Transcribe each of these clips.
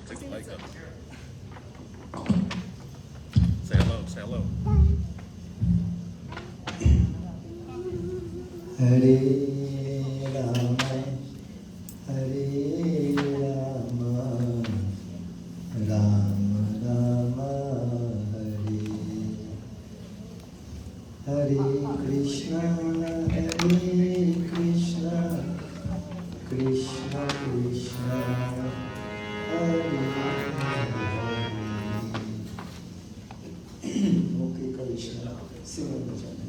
Take the mic up. Say hello, say hello. Hare Rama, Hare Rama, Rama Rama, Hare Hare Krishna, Krishna Krishna, Hare Hare. Okay, Krishna, sing on the channel.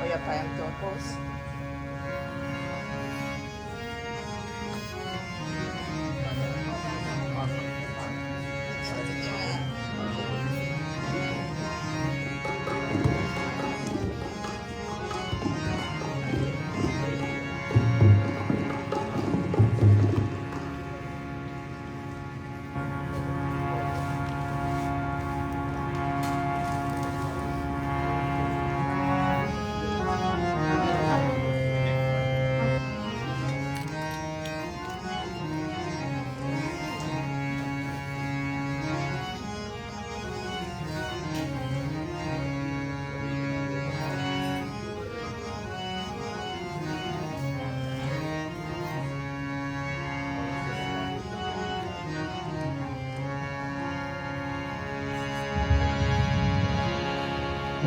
you have time to pause?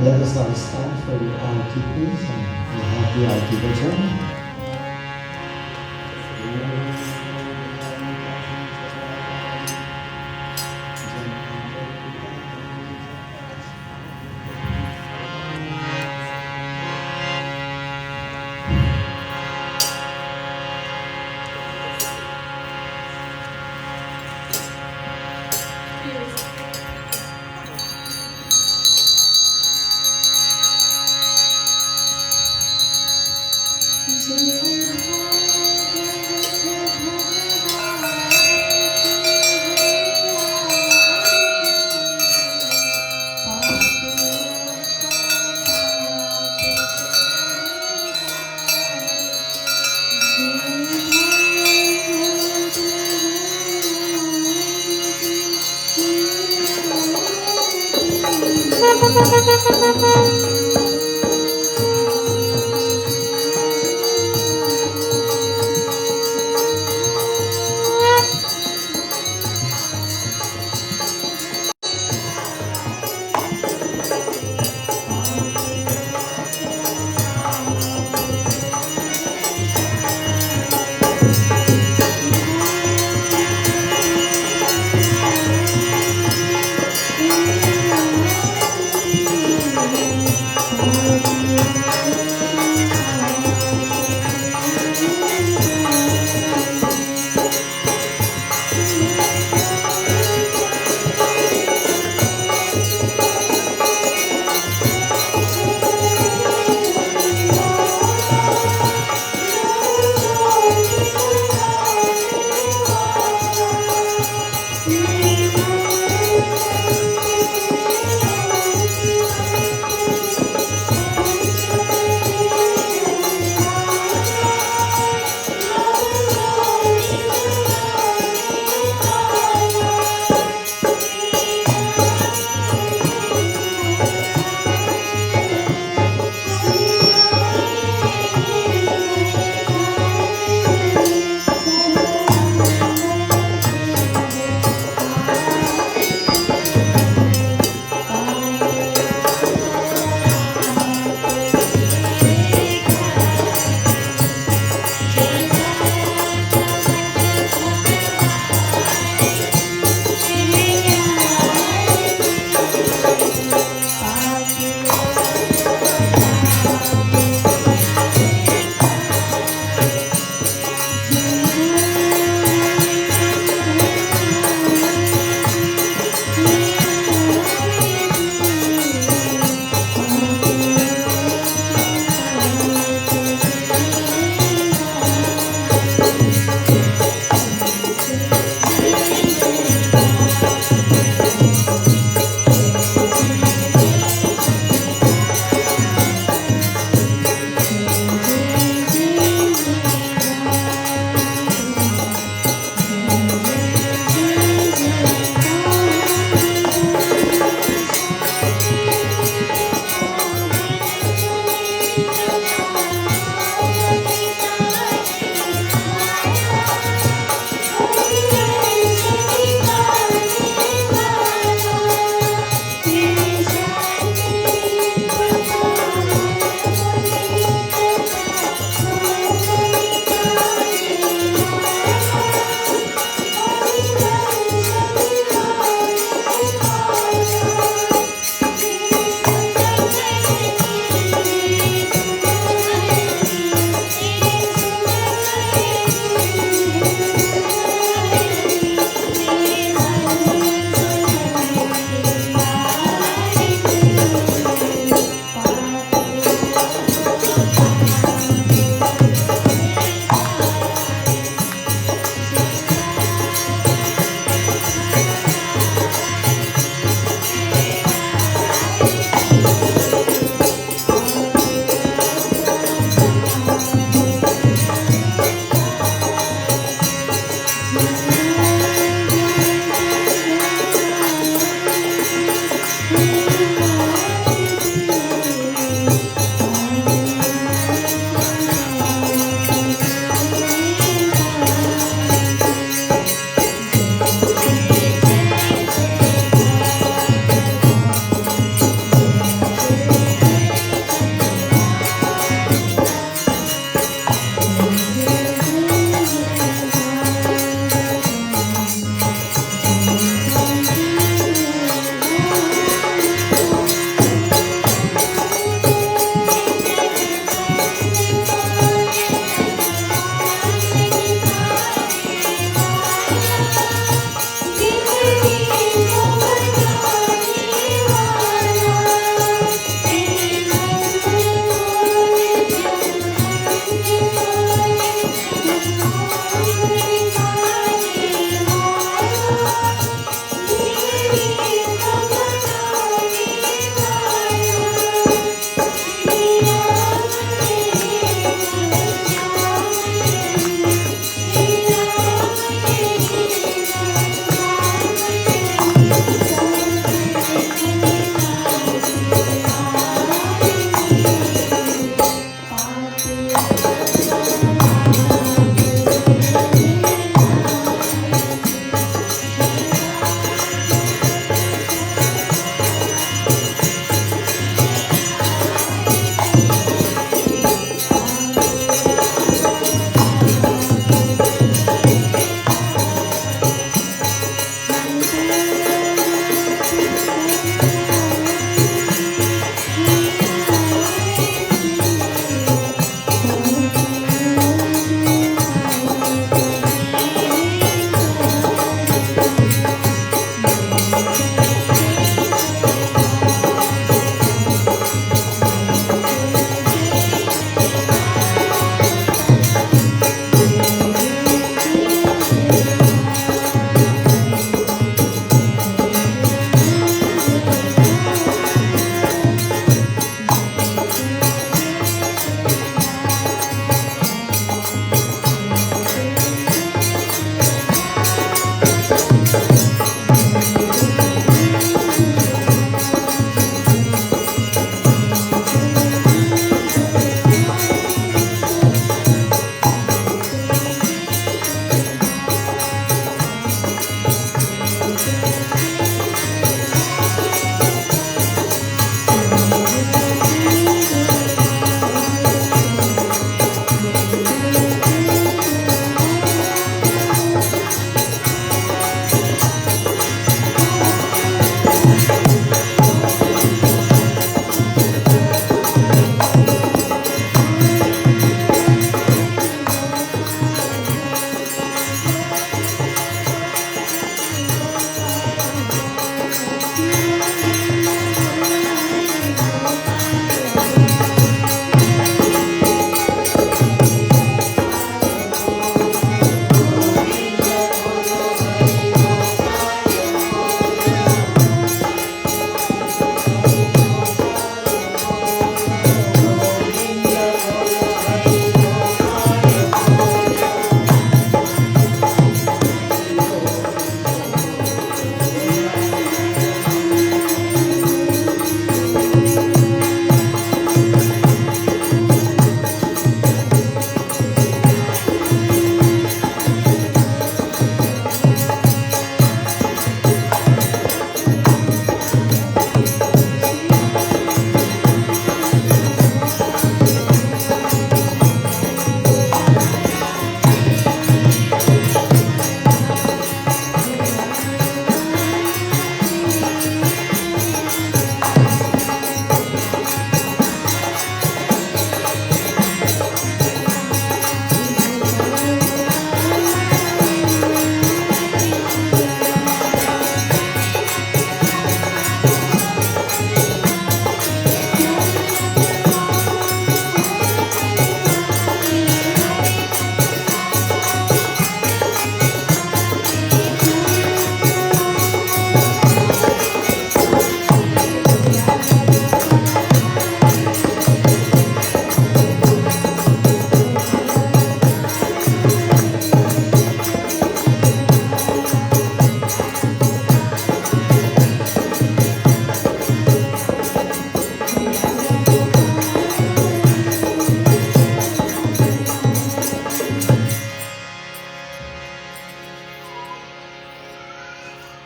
Let us now stand for the Aarti, please, and we have the Aarti bhajan.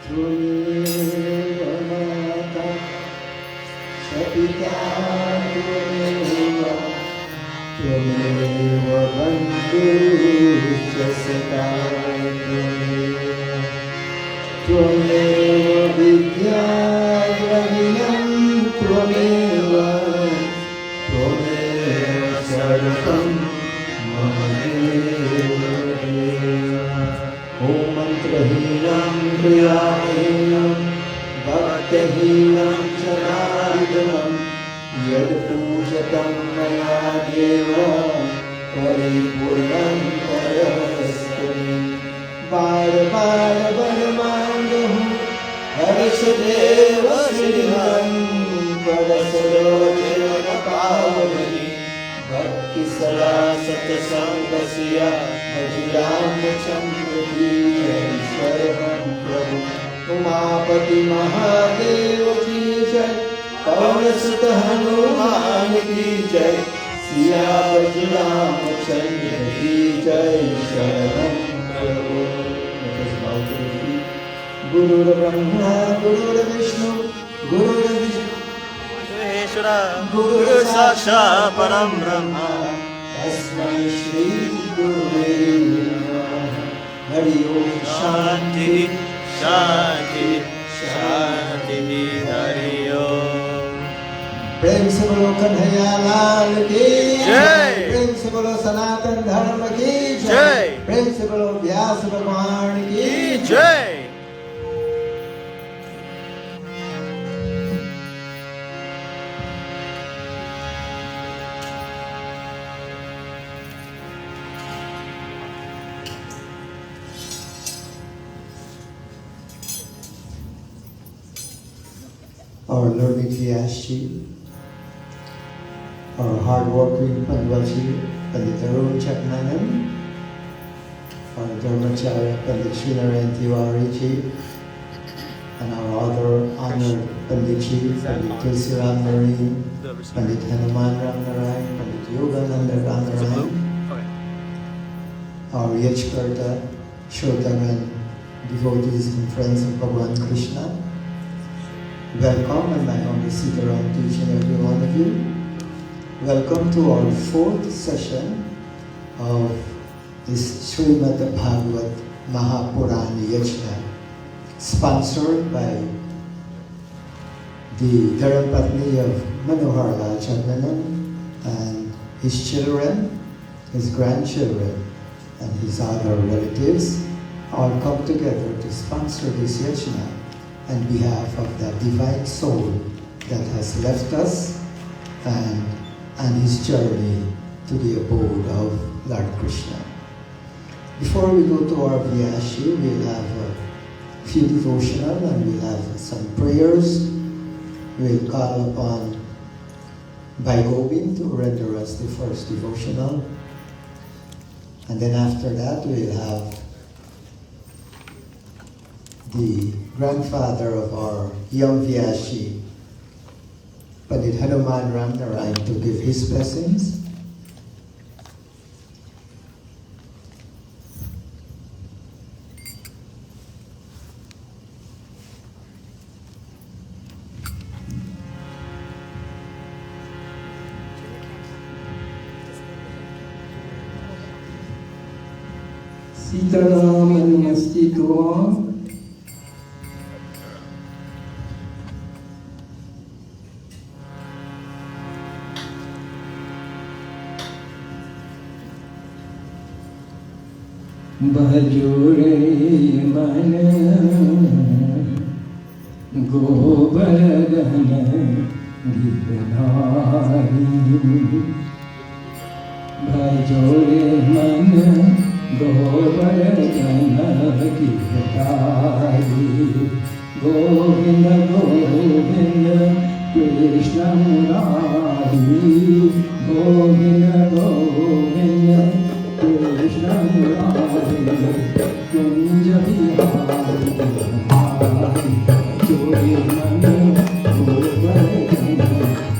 त्वमेव माता च पिता त्वमेव त्वमेव बन्धुश्च सखा त्वमेव विद्या द्रविणं त्वमेव सर्वं मम देव ॐ मन्त्रहीनं क्रियाहीनं भक्तिहीनं च नारदं यत्पूजतं मया देव परिपूर्णं परस्तु बार बार वरमांगहु हर्षदेव श्रीहं परसरोजन पावनि भक्ति सदा सत्संगस्य भजरामचंद्र की ईश्वरं प्रभु उमापति महादेव की जय पवन सुत हनुमान की जय सिया भजरामचंद्र की जय शरणं प्रभु गुरुर्ब्रह्मा गुरुर्विष्णु गुरुर्विष्णु गुरु साक्षात् परम ब्रह्म तस्मै श्री गुरुवे नमः हरि ओम शांति शांति शांति हरि ओम। प्रेम से बोलो कन्हैया लाल की जय। प्रेम से बोलो सनातन धर्म की जय। प्रेम से बोलो व्यास भगवान की जय। Our learned Vyaasji, our hard-working Pandwaji, Pandit Jagnanan, our Dharmacharya Pandit Srinaran Tiwari-ji, and our other honored Panditji, Pandit Tulsiram Narayan, Pandit Hanuman Ram Narayan, Pandit Yogananda Ram Narayan, our Yajkarta, Shrotaman, devotees and friends of Bhagwan Krishna. Welcome, and my humble seat around to each and every one of you. Welcome to our fourth session of this Shrimad Bhagwat Mahapuran Yagna, sponsored by the Dharmapatni of Manoharlall Jagnanan and his children, his grandchildren, and his other relatives all come together to sponsor this yajna on behalf of the divine soul that has left us and his journey to the abode of Lord Krishna. Before we go to our Vyaasji, we'll have a few devotional and we'll have some prayers. We'll call upon Bhai Govind to render us the first devotional. And then after that, we'll have the grandfather of our young Vyaasji, Pandit Hanuman Ram Narayan, to give his blessings. Sitaram Namastitu. भजोरे मन गोवर्धन गिरधारी भजोरे मन गोवर्धन गिरधारी गोविंद गोविंद कृष्ण मुरारी गोविंद गोविंद कृष्ण मुरारी कुंज बिहारी जोड़े मन Govardhan Girdhari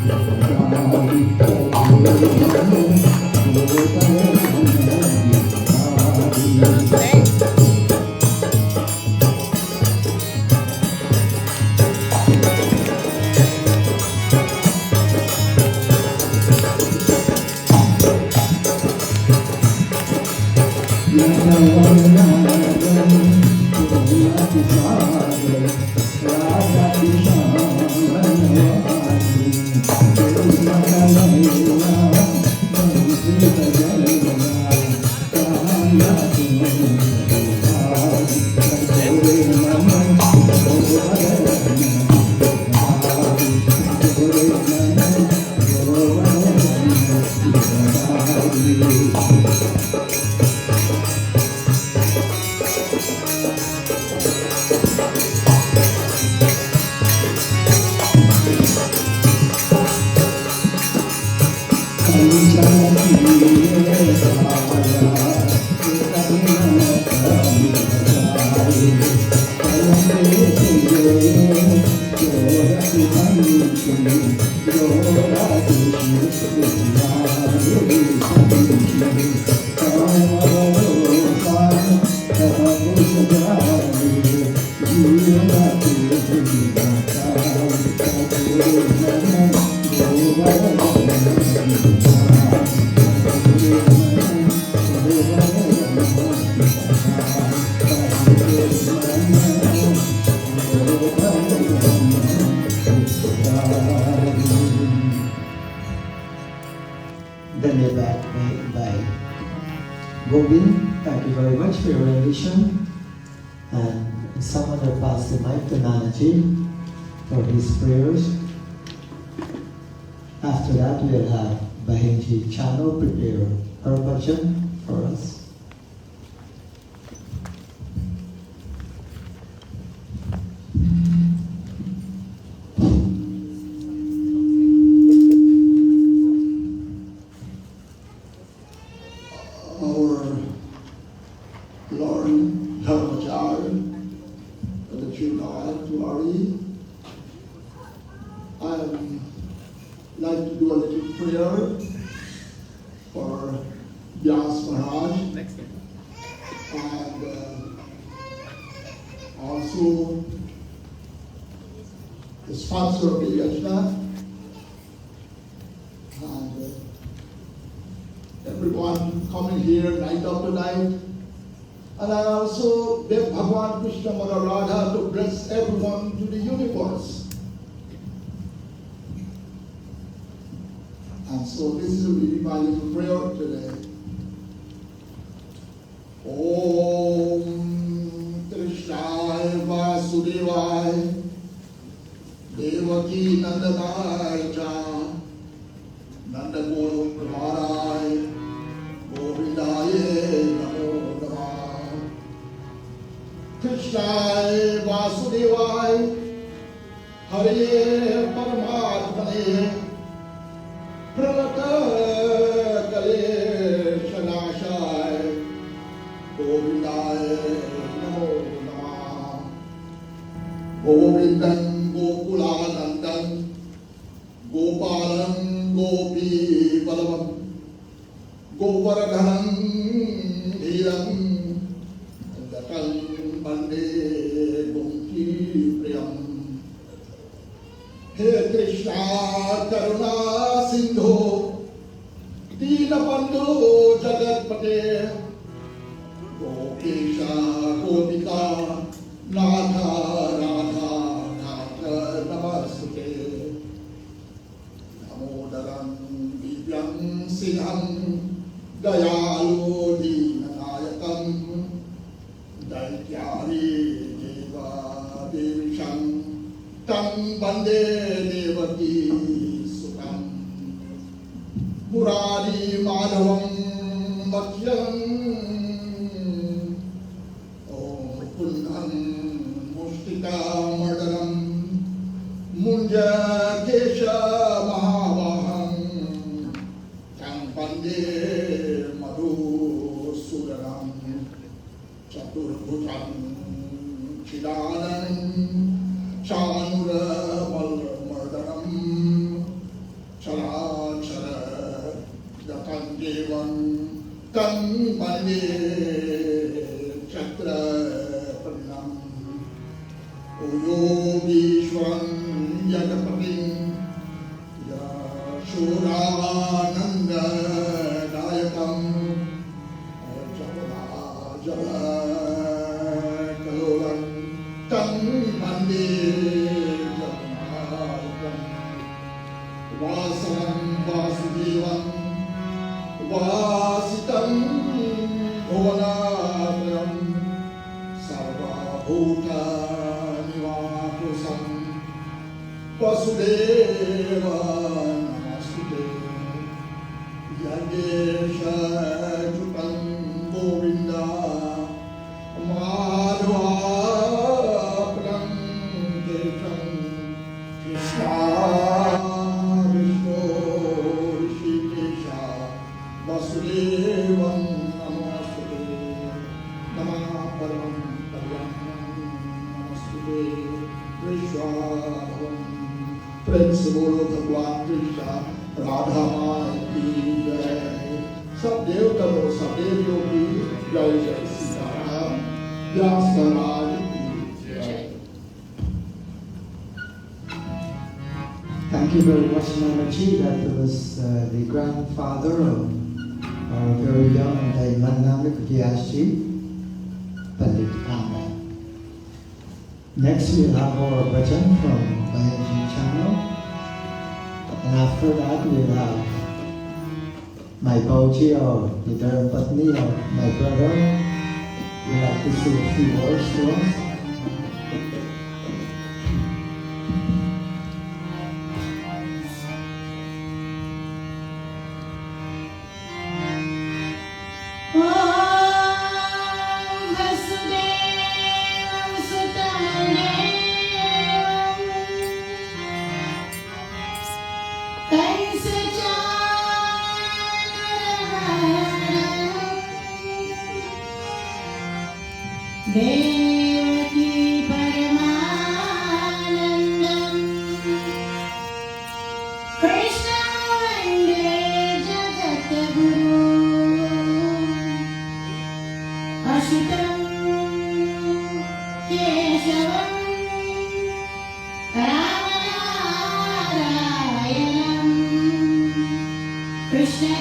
Then they're back by Govind. Thank you very much for your rendition. And someone will pass the mic to Nanaji for his prayers. After that, we'll have Bahenji Channel prepare her bhajan for us. Vyaas Maharaj, Next. and also the sponsor of the Yajna, and everyone coming here night after night. And I also beg Bhagwan Krishna Mother Radha to bless everyone to the universe. And so this will be my little prayer today. Om Krishnaya Vasudevaya Devaki Nandanaya Cha Nandaguru Pramaraya Govindaya Namo Namah. Krishnaya Vasudevaya Hare Paramatmane Pranata Kale Shanashaya Govindaya Namo Namah. Govindan Gokulanandan Gopalan Gopi Balavam Govardhanam Hiram Datam Bande Gomki Priyam. He Krishna Karuna Sindhu Dinabandhu Jagatpate Gopesha Gopika Radha Radha Radha Namaste Damodaram Divyam Sinham Dayalu Dinanayakam Daityari Deva Devisham Tam Bande Devaki Sukam Murari Madhavam Bhakhyam Om Punham Mustika Mardaram Munja Kesha Mahavaham Tam Bande Madhu Sudaram Chaturbhutam Chidanam Chanura Mardaram Charachara Dakandevam Tam Bande Chakra Parinam Uyogishwaram Yagapatim Yashurananda Dayakam Java Java Kalolam Bhutanivakusam Vasudeva Namastute Yagesha Chutam Govinda Madhva Prankesham Krishna Vishnu Rishikesha Vasudevam Namastute Namah Param Paryam Namastute Vishwavam Prince Bolo Bhagwan Krishna Radha Mai Ki Jai Sab Devta Mo Sab Deviyo Ki Jai Jai Sitaram Vyaas Maharaj Ki Jai. Thank you very much, Mamaji. That was the grandfather of our very young and dynamic Vyaas, Pandit Kandha. Next, we'll have our bhajan from Bayanji channel. And after that, we'll have my Bauji or the Dharmapatni or my brother. We'll have to say a few words to us. Devaki Paramanandam Krishna Vande Jagatguru Ashutam Keshavam Ramanarayanam Krishna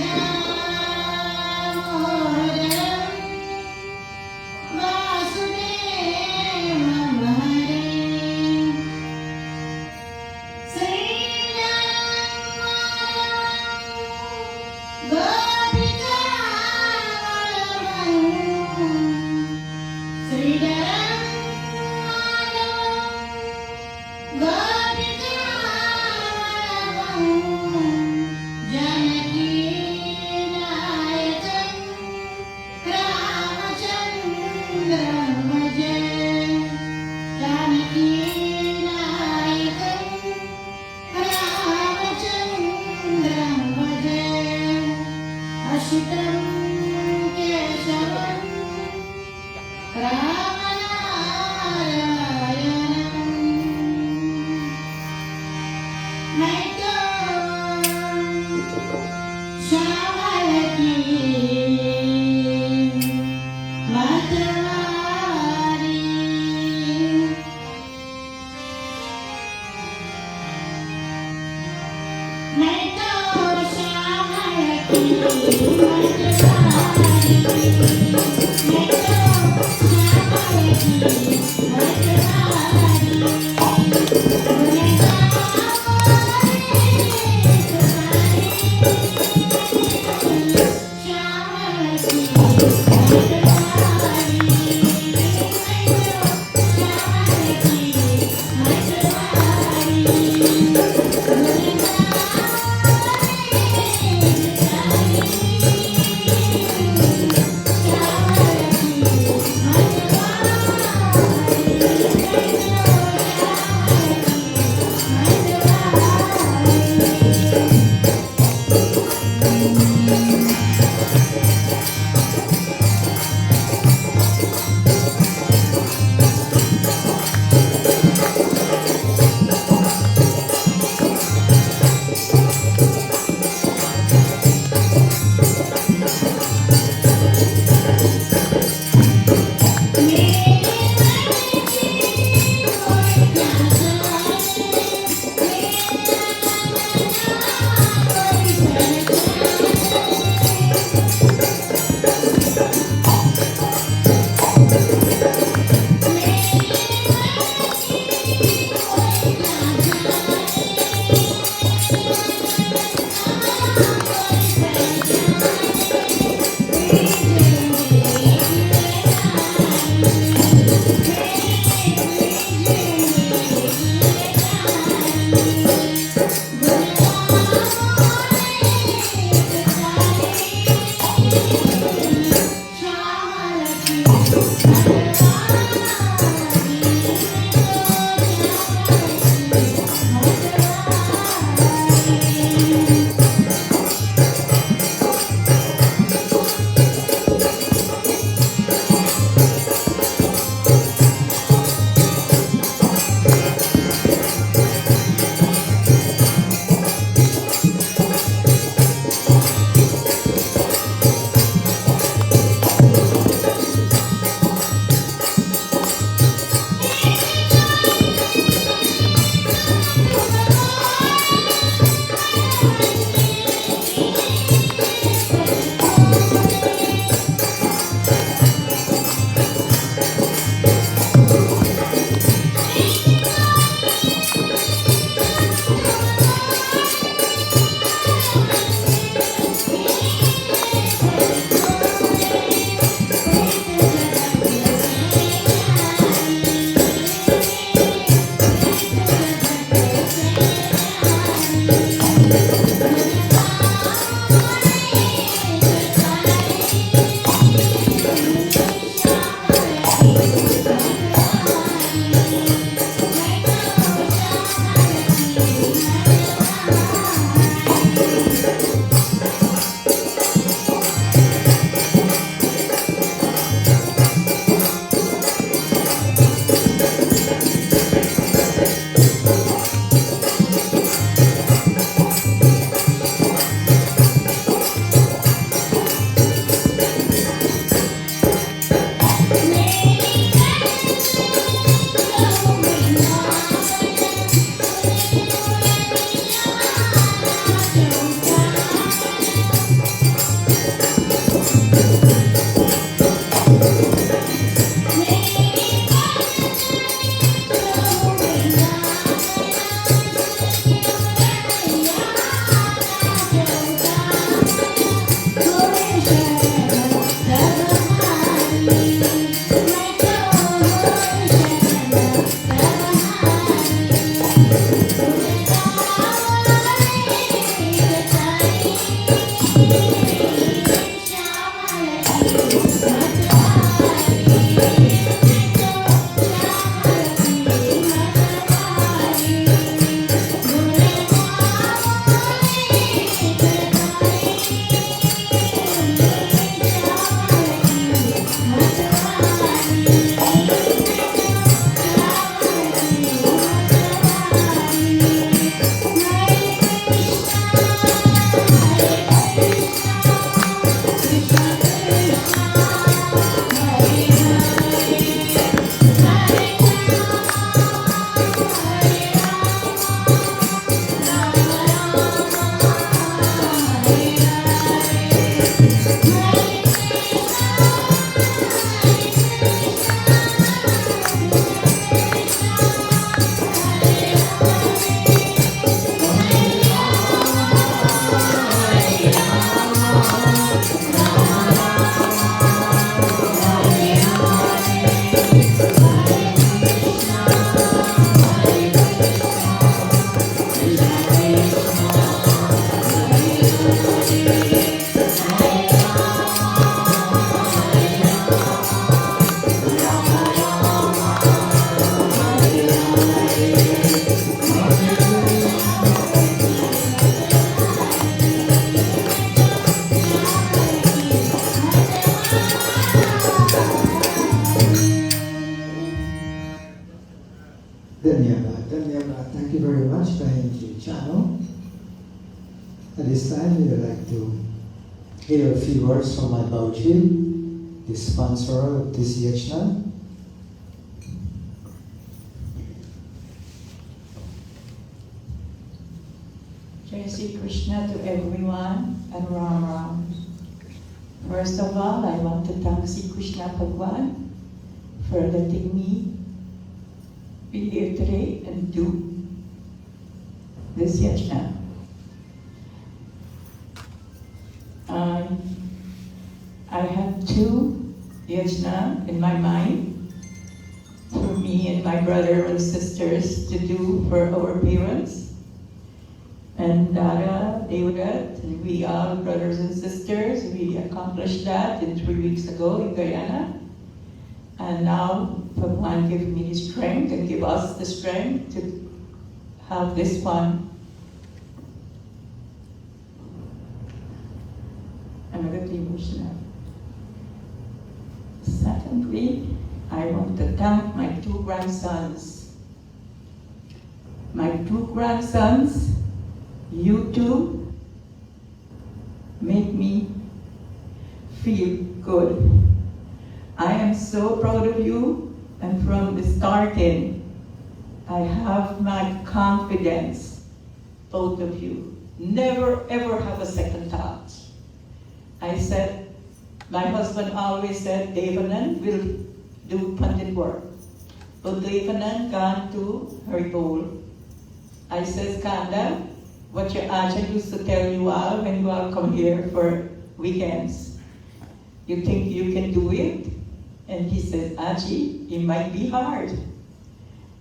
Dhanyavad. Thank you very much, Bahinji Channel. At this time, we would like to hear a few words from my Bauchi, the sponsor of this yajna. Jai Sri Krishna to everyone and Ram Ram. First of all, I want to thank Sri Krishna Bhagwan for letting me be here today and do this yajna. I have two yajna in my mind for me and my brother and sisters to do for our parents. And Dada, Devadat, and we all brothers and sisters, we accomplished that in 3 weeks ago in Guyana. And now Bhagwan give me the strength and give us the strength to have this one. I'm a bit emotional. Secondly, I want to thank my two grandsons. My two grandsons, you two, make me feel good. I am so proud of you, and from the starting, I have my confidence, both of you. Never ever have a second thought. I said, my husband always said, Devanan will do Pandit work. But Devanan gone to her goal. I says, Kandha, what your Aja used to tell you all when you all come here for weekends. You think you can do it? And he said, Aji, it might be hard.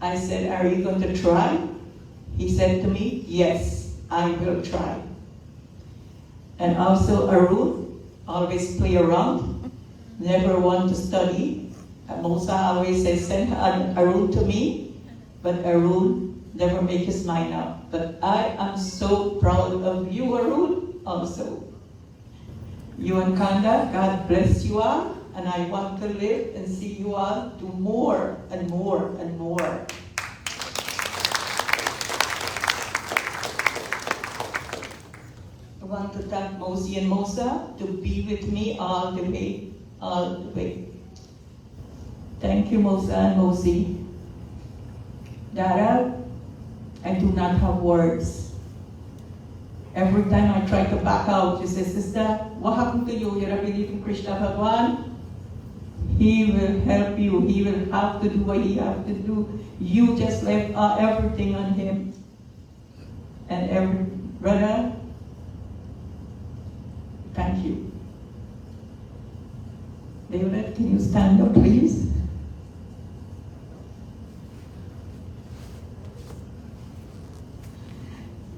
I said, are you going to try? He said to me, yes, I will try. And also Arun, always play around, never want to study. Mosa always says, send Arun to me, but Arun never make his mind up. But I am so proud of you, Arun, also. You and Kandha, God bless you all, and I want to live and see you all do more and more and more. I want to thank Mosi and Mosa to be with me all the way. Thank you, Mosa and Mosi. Dada, I do not have words. Every time I try to back out, you say, sister, what happened to you? You're a belief in Krishna Bhagwan. He will help you. He will have to do what he has to do. You just left everything on him. And every brother, thank you. David, can you stand up, please?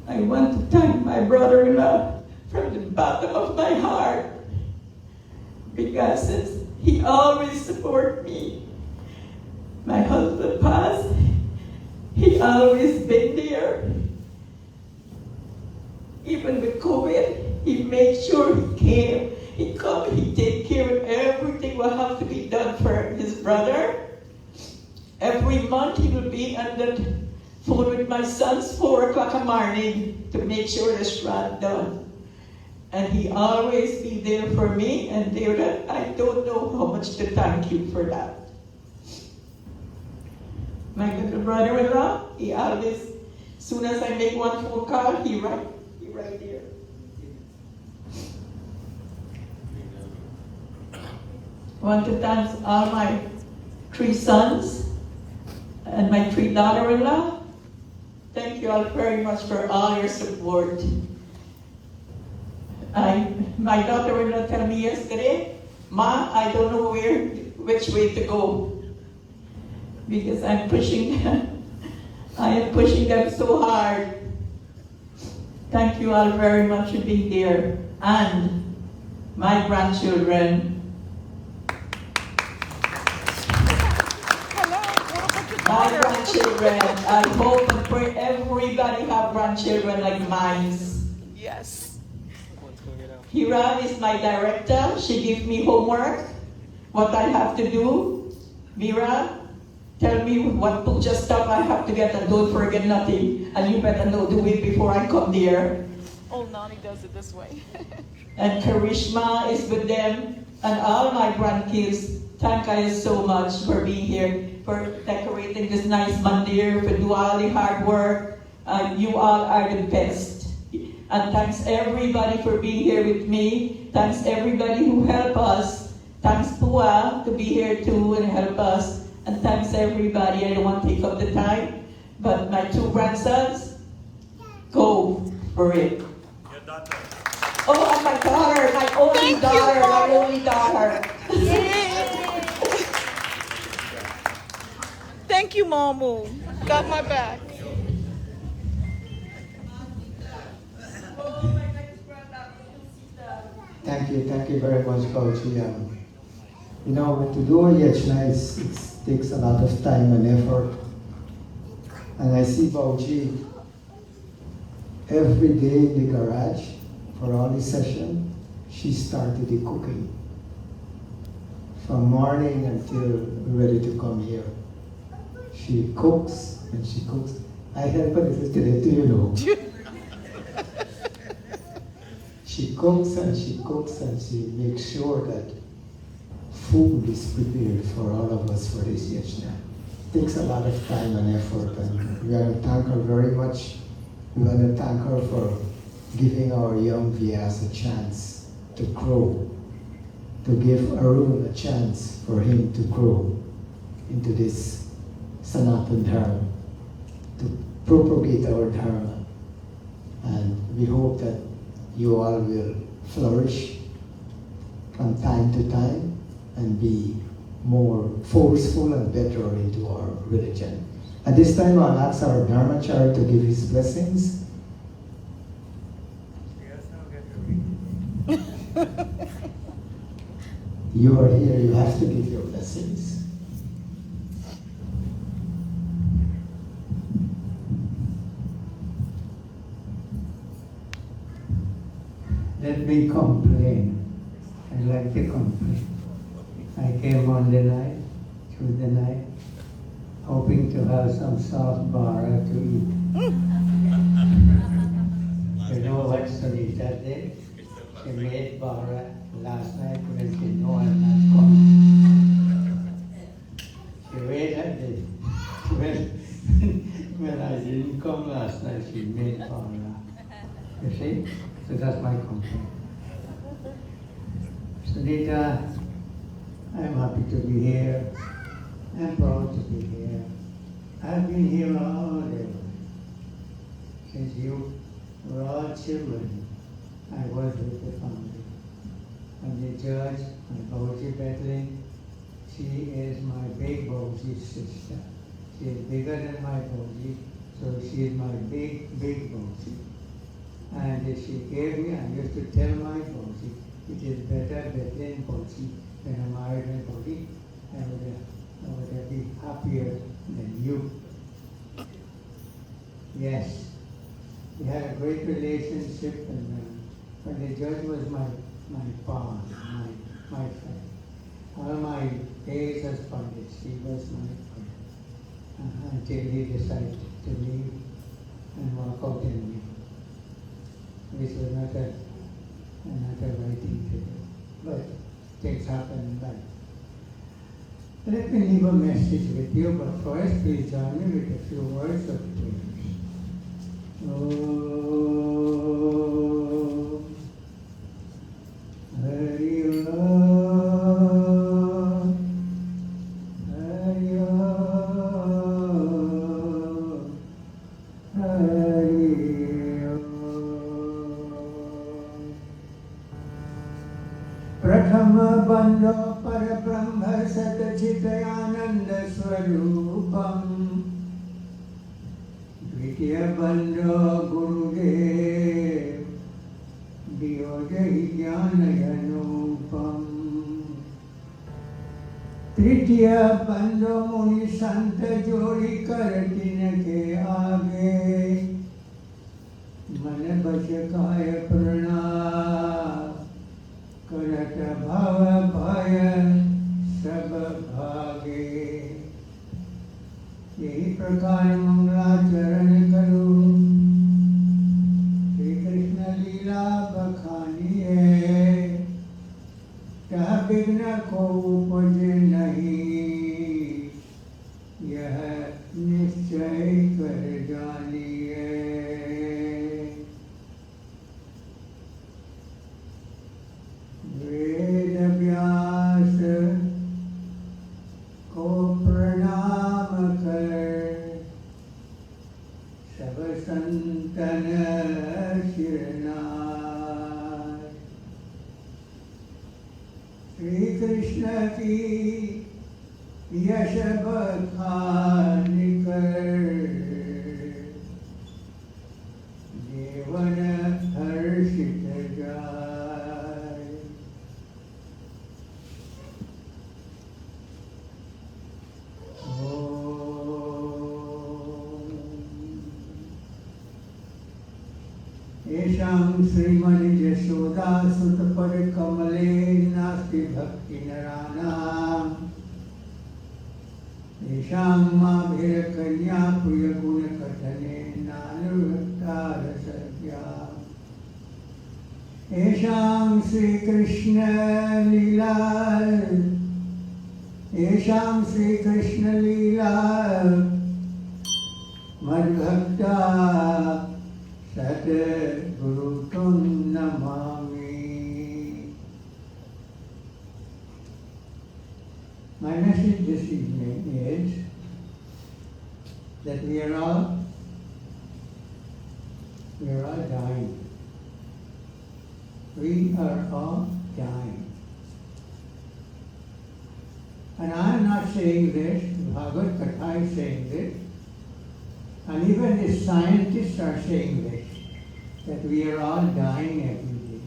I want to thank my brother-in-law from the bottom of my heart because he always supports me. My husband passed. He always been there. Even with COVID, he made sure he came. He come, he take care of everything what have to be done for his brother. Every month he will be on the phone with my sons 4 o'clock in the morning to make sure the Shrimad done. And he always be there for me, and there that I don't know how much to thank you for that. My little brother-in-law, he always, as soon as I make one phone call, he right there. I want to thank all my 3 sons and my 3 daughter-in-law. Thank you all very much for all your support. My daughter-in-law told me yesterday, Ma, I don't know which way to go. Because I'm pushing them. I am pushing them so hard. Thank you all very much for being there. And my grandchildren. My grandchildren. I hope and pray everybody have grandchildren like mine. Yes. Hira is my director. She gives me homework, what I have to do. Mira, tell me what puja stuff I have to get and don't forget nothing. And you better know do it before I come there. Old Nani does it this way. And Karishma is with them. And all my grandkids, thank you so much for being here, for decorating this nice Mandir, for doing all the hard work. You all are the best. And thanks everybody for being here with me. Thanks everybody who helped us. Thanks Pua to be here too and help us. And thanks everybody. I don't want to take up the time, but my two grandsons, go for it. Your daughter. Oh, and my daughter, my only daughter, my only daughter. Thank you, Mamu. Got my back. Thank you very much, Bauchi. You know, to do a yajna, it takes a lot of time and effort. And I see Bauchi every day in the garage for all the session. She started the cooking from morning until ready to come here. She cooks and she cooks. I help a little today too, you know. She cooks and she cooks and she makes sure that food is prepared for all of us for this yajna. It takes a lot of time and effort, and we want to thank her very much. We want to thank her for giving our young Vyaas a chance to grow, to give Arun a chance for him to grow into this Sanatan Dharma, to propagate our Dharma. And we hope that you all will flourish from time to time and be more forceful and better into our religion. At this time, I'll ask our Dharmacharya to give his blessings. You are here, you have to give your blessings. Let me complain. I like to complain. I came on the night, through the night, hoping to have some soft bara to eat. You know what Sunita did? She made bara last night when she knew I'm not coming. She waited when I didn't come last night, she made bara. You see? So that's my complaint. Sunita, I'm happy to be here. I'm proud to be here. I've been here all day. Since you were all children, I was with the family. And the judge, my Bauchi Bethlehem, she is my big Bauchi sister. She is bigger than my Bauchi, so she is my big Bauchi. And she gave me, I used to tell my Bauchi, it is better Bethlehem Bauchi than a married Bauchi. I would be happier than you. Yes, we had a great relationship, and when the judge was my bond, my friend. All my days as Pandit, she was my friend, until he decided to leave and walk out in me, which was not a right thing to do. But things happen in life. Let me leave a message with you, but first please join me with a few words of prayers. Hari Prathama Bandha Parabrahma Satachitayananda Swarupam Dvitiya Bandha Gurudev Diyojahi Jnanayanupam Tritiya Bandha Muni Santa Jori Karatin Ke Aage Man Bachakaya Pranam Karata Bhava Bhaya Sab Bhage प्रकार मंगलाचरण करो, श्री कृष्ण लीला बखानिए, यह विघ्न को उपज नहीं, यह निश्चय कर जानिए। वेद व्यास को प्रणाम कर, सब संतन शिरनाय। श्री कृष्ण की यश बखान कर, जीवन हर्षित जाय। येषां श्रीमन् यशोदासुतपद कमले नास्ति भक्ति नराणाम्, येषां माभिर्कन्या प्रियगुणकथने नानुरक्ता रसज्ञा। येषां श्रीकृष्ण लीला, येषां श्रीकृष्ण लीला मद्भक्ता सद्गुरु तुम Namami. My message this evening is that we are all dying. We are all dying. And I am not saying this, Bhagavad Katha is saying this, and even the scientists are saying this, that we are all dying every day.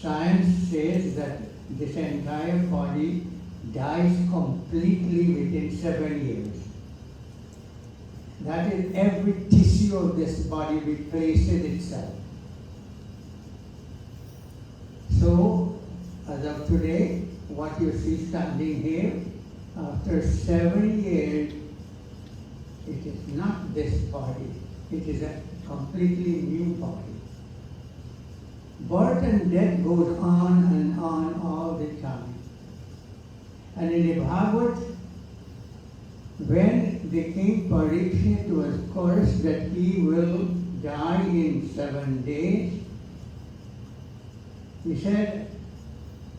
Science says that this entire body dies completely within 7 years. That is, every tissue of this body replaces itself. So, as of today, what you see standing here, after 7 years, it is not this body. It is a completely new body. Birth and death goes on and on all the time. And in the Bhagavad, when the king Parikshit was cursed that he will die in 7 days, he said,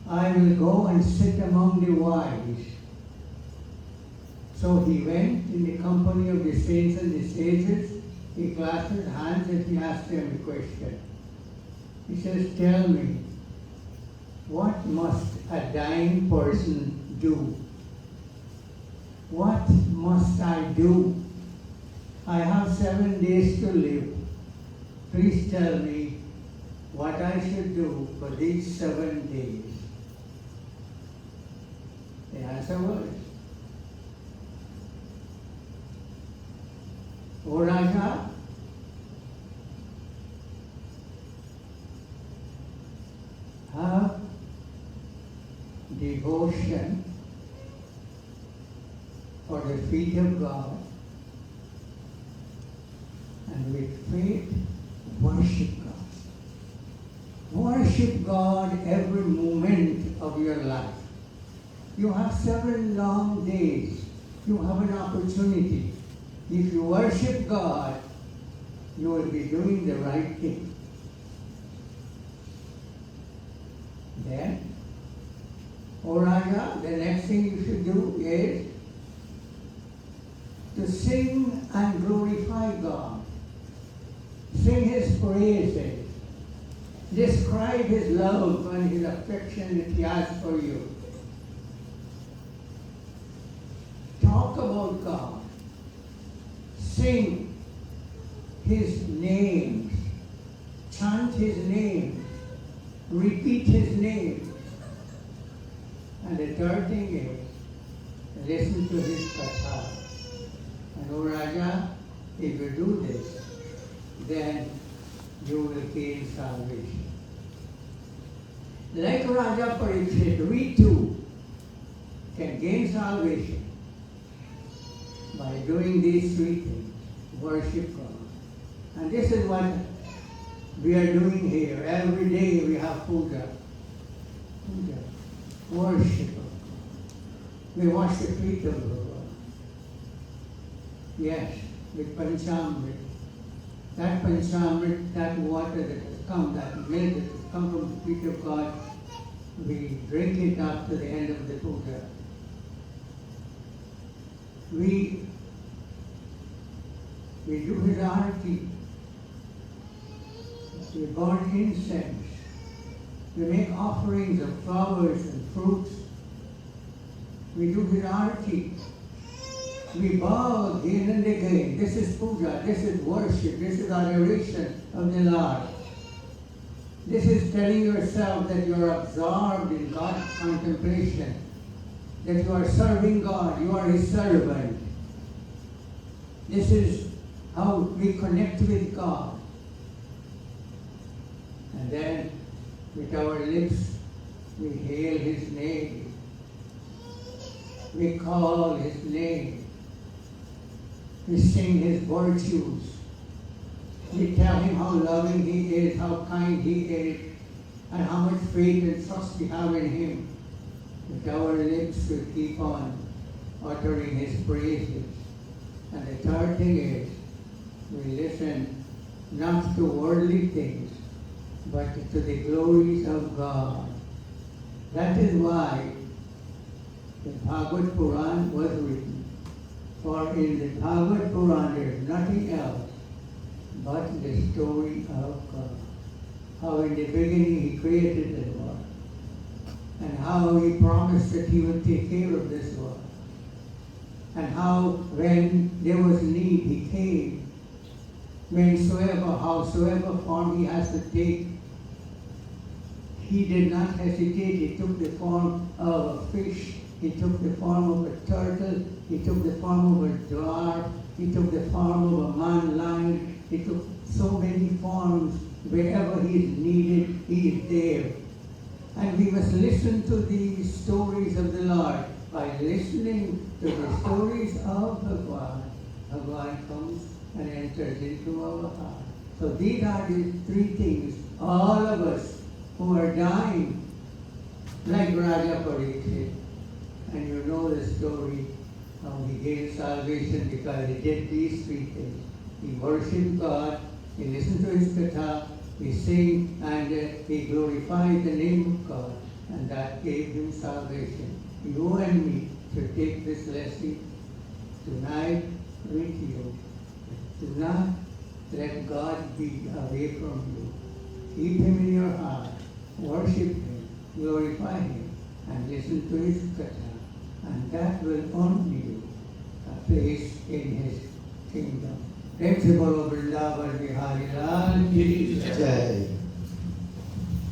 I will go and sit among the wise. So he went in the company of the saints and the sages. He clasped his hands and he asked them a question. He says, tell me, what must a dying person do? What must I do? I have 7 days to live. Please tell me what I should do for these 7 days. The answer was, O Raja, have devotion for the feet of God, and with faith worship God. Worship God every moment of your life. You have 7 long days. You have an opportunity. If you worship God, you will be doing the right thing. Then, O Raja, the next thing you should do is to sing and glorify God. Sing His praises. Describe His love and His affection that He has for you. Talk about God. Sing His names, chant His name, repeat His name. And the third thing is, listen to His katha. And O Raja, if you do this, then you will gain salvation. Like Raja Parikshit, we too can gain salvation doing these three things, worship God. And this is what we are doing here. Every day we have puja. Puja. Worship of God. We wash the feet of the Lord. Yes, with Panchamrit. That Panchamrit, that water that has come, that milk that has come from the feet of God, we drink it after the end of the puja. We do his arati. We burn incense. We make offerings of flowers and fruits. We do his arati. We bow again and again. This is puja, this is worship, this is adoration of the Lord. This is telling yourself that you are absorbed in God's contemplation, that you are serving God, you are His servant. This is how we connect with God. And then with our lips we hail His name. We call His name. We sing His virtues. We tell Him how loving He is, how kind He is, and how much faith and trust we have in Him. With our lips we keep on uttering His praises. And the third thing is, we listen not to worldly things, but to the glories of God. That is why the Bhagwat Puran was written. For in the Bhagwat Puran there is nothing else but the story of God. How in the beginning He created the world, and how He promised that He would take care of this world, and how when there was need He came. Howsoever form He has to take, He did not hesitate. He took the form of a fish, He took the form of a turtle, He took the form of a dwarf, He took the form of a man lion, He took so many forms. Wherever He is needed, He is there. And we must listen to the stories of the Lord. By listening to the stories of Bhagwan, Bhagwan comes and enters into our heart. So these are the three things. All of us who are dying, like Raja Pariksit, and you know the story how he gained salvation because he did these three things. He worshipped God, he listened to His katha, he sing, and he glorified the name of God, and that gave him salvation. You and me should take this lesson tonight with you. Do not let God be away from you. Keep Him in your heart, worship Him, glorify Him, and listen to His katha, and that will earn you a place in His kingdom. Principle Vrindavan Bihari Lal Ki Jai. Jai.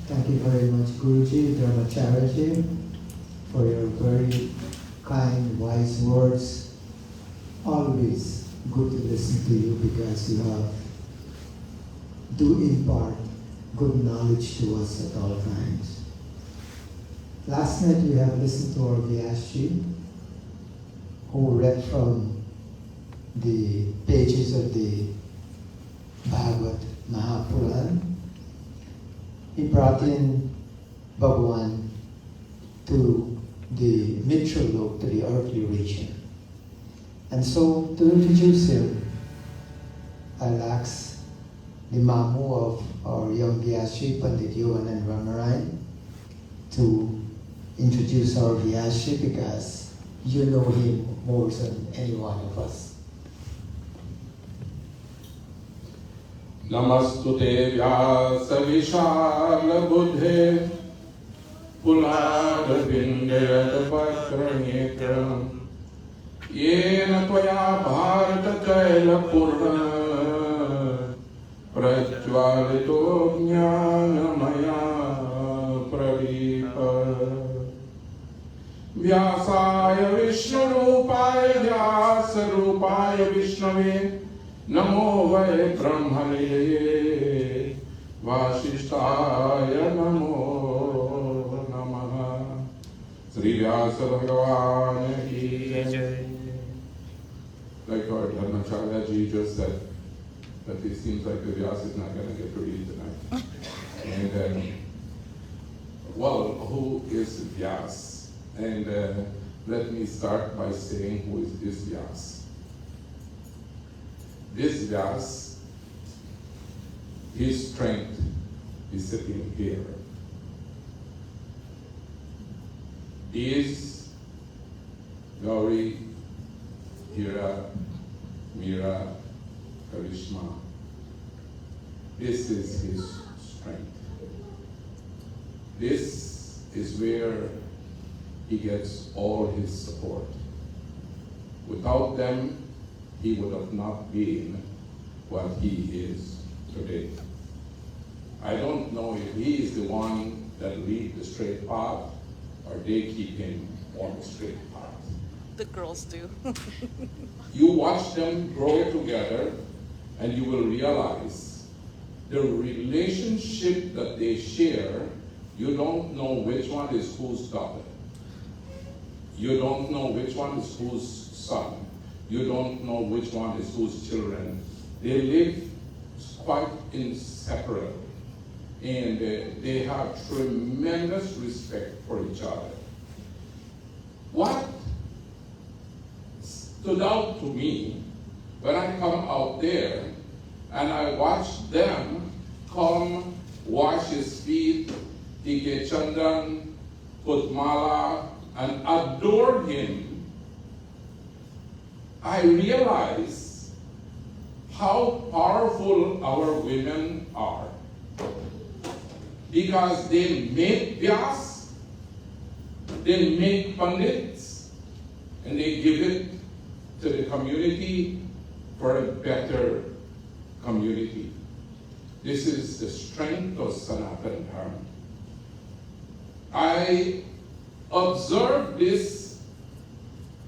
Thank you very much, Guruji, Dharmacharya, for your very kind, wise words. Always good to listen to you because you do impart good knowledge to us at all times. Last night we have listened to our Vyaas, who read from the pages of the Bhagwat Mahapuran. He brought in Bhagwan to the Mitra Lok, to the earthly region. And so, to introduce him, I'll ask the Mamu of our young Vyaas, Pandit Yohanan Ramarai, to introduce our Vyaas because you know him more than any one of us. Namastute Vyas Vishal Buddhe Pulad Vindet Pakranetram Yena Tvaya Bharata Jaila Purna Prajvalito Jnanamaya Pradipa Vyasaya Vishnu Rupaya Vyasa Rupaya Vishnave Namo Vai Brahmane Vasishtaya Namo Namaha Sri Vyasa Bhagavan Ki Jai. Like Brahmacharya ji just said that it seems like the Vyaas is not going to get to read tonight. And well, who is Vyaas? And let me start by saying who is this Vyaas. This Vyaas, his strength is sitting here. Is Gauri, Hira, Mira, Karishma. This is his strength. This is where he gets all his support. Without them, he would have not been what he is today. I don't know if he is the one that leads the straight path or they keep him on the straight path. The girls do. You watch them grow together and you will realize the relationship that they share, you don't know which one is whose daughter. You don't know which one is whose son. You don't know which one is whose children. They live quite inseparable. And they have tremendous respect for each other. What stood out to me when I come out there and I watch them come wash his feet, Tike Chandan, put mala, and adore him, I realize how powerful our women are. Because they make Vyaas, they make Pandits, and they give it to the community for a better community. This is the strength of Sanatan Dharma. I observe this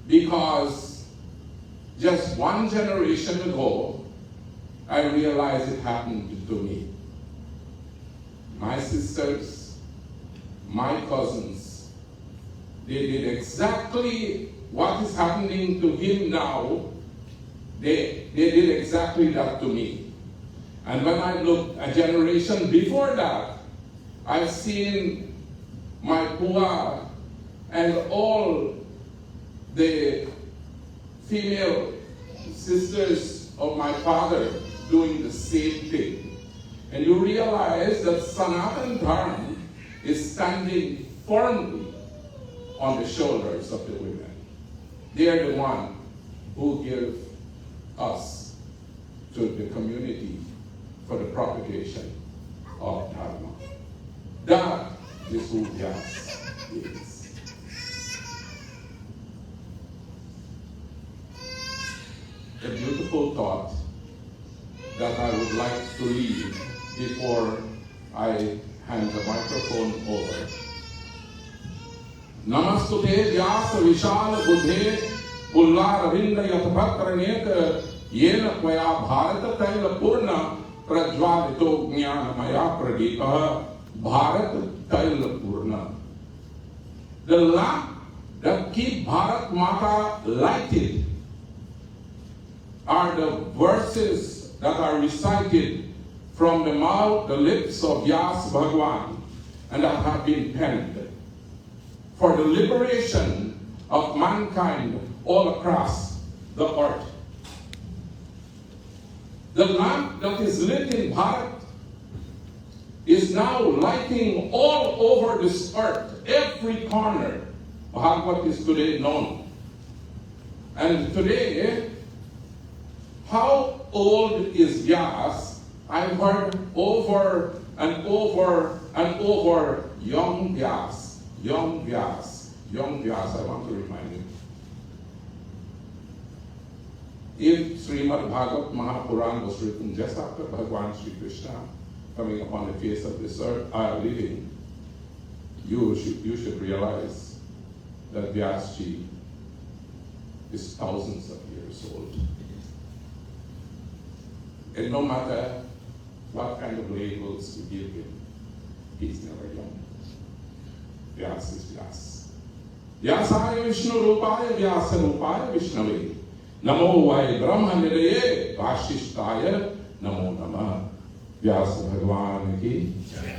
because just one generation ago, I realized it happened to me. My sisters, my cousins, they did exactly what is happening to him now. They did exactly that to me. And when I look a generation before that, I've seen my Pua and all the female sisters of my father doing the same thing. And you realize that Sanatan Dharma is standing firmly on the shoulders of the women. They are the one who give us to the community for the propagation of Dharma. That is who Vyaas is. A beautiful thought that I would like to leave before I hand the microphone over. Namastute Vyasa Vishal Buddhe Pullar Rinda Yatapatra Neta Yena Kwaya Bharata Taila Purna Prajvalito Jnana Maya Pradipa Bharat Taila Purna. The lamp that keep Bharat Mata lighted are the verses that are recited from the mouth, the lips of Vyaas Bhagwan, and that have been penned for the liberation of mankind all across the earth. The lamp that is lit in Bharat is now lighting all over this earth, every corner. Bhagavad is today known. And today, how old is Vyaas? I've heard over and over and over, young Vyaas, young Vyaas, young Vyaas. I want to remind you. If Shrimad Bhagwat Mahapuran was written just after Bhagwan Sri Krishna coming upon the face of this earth, living, you should realize that Vyasji is thousands of years old. And no matter what kind of labels you give him, he's never young. Vyas is Vyas. Vyasaya Vishnu Rupaya Vyasa Rupaya Vishnave. नमो वाय ब्रह्म निलये वासिष्ठाय नमो नमः। व्यास भगवान की जय।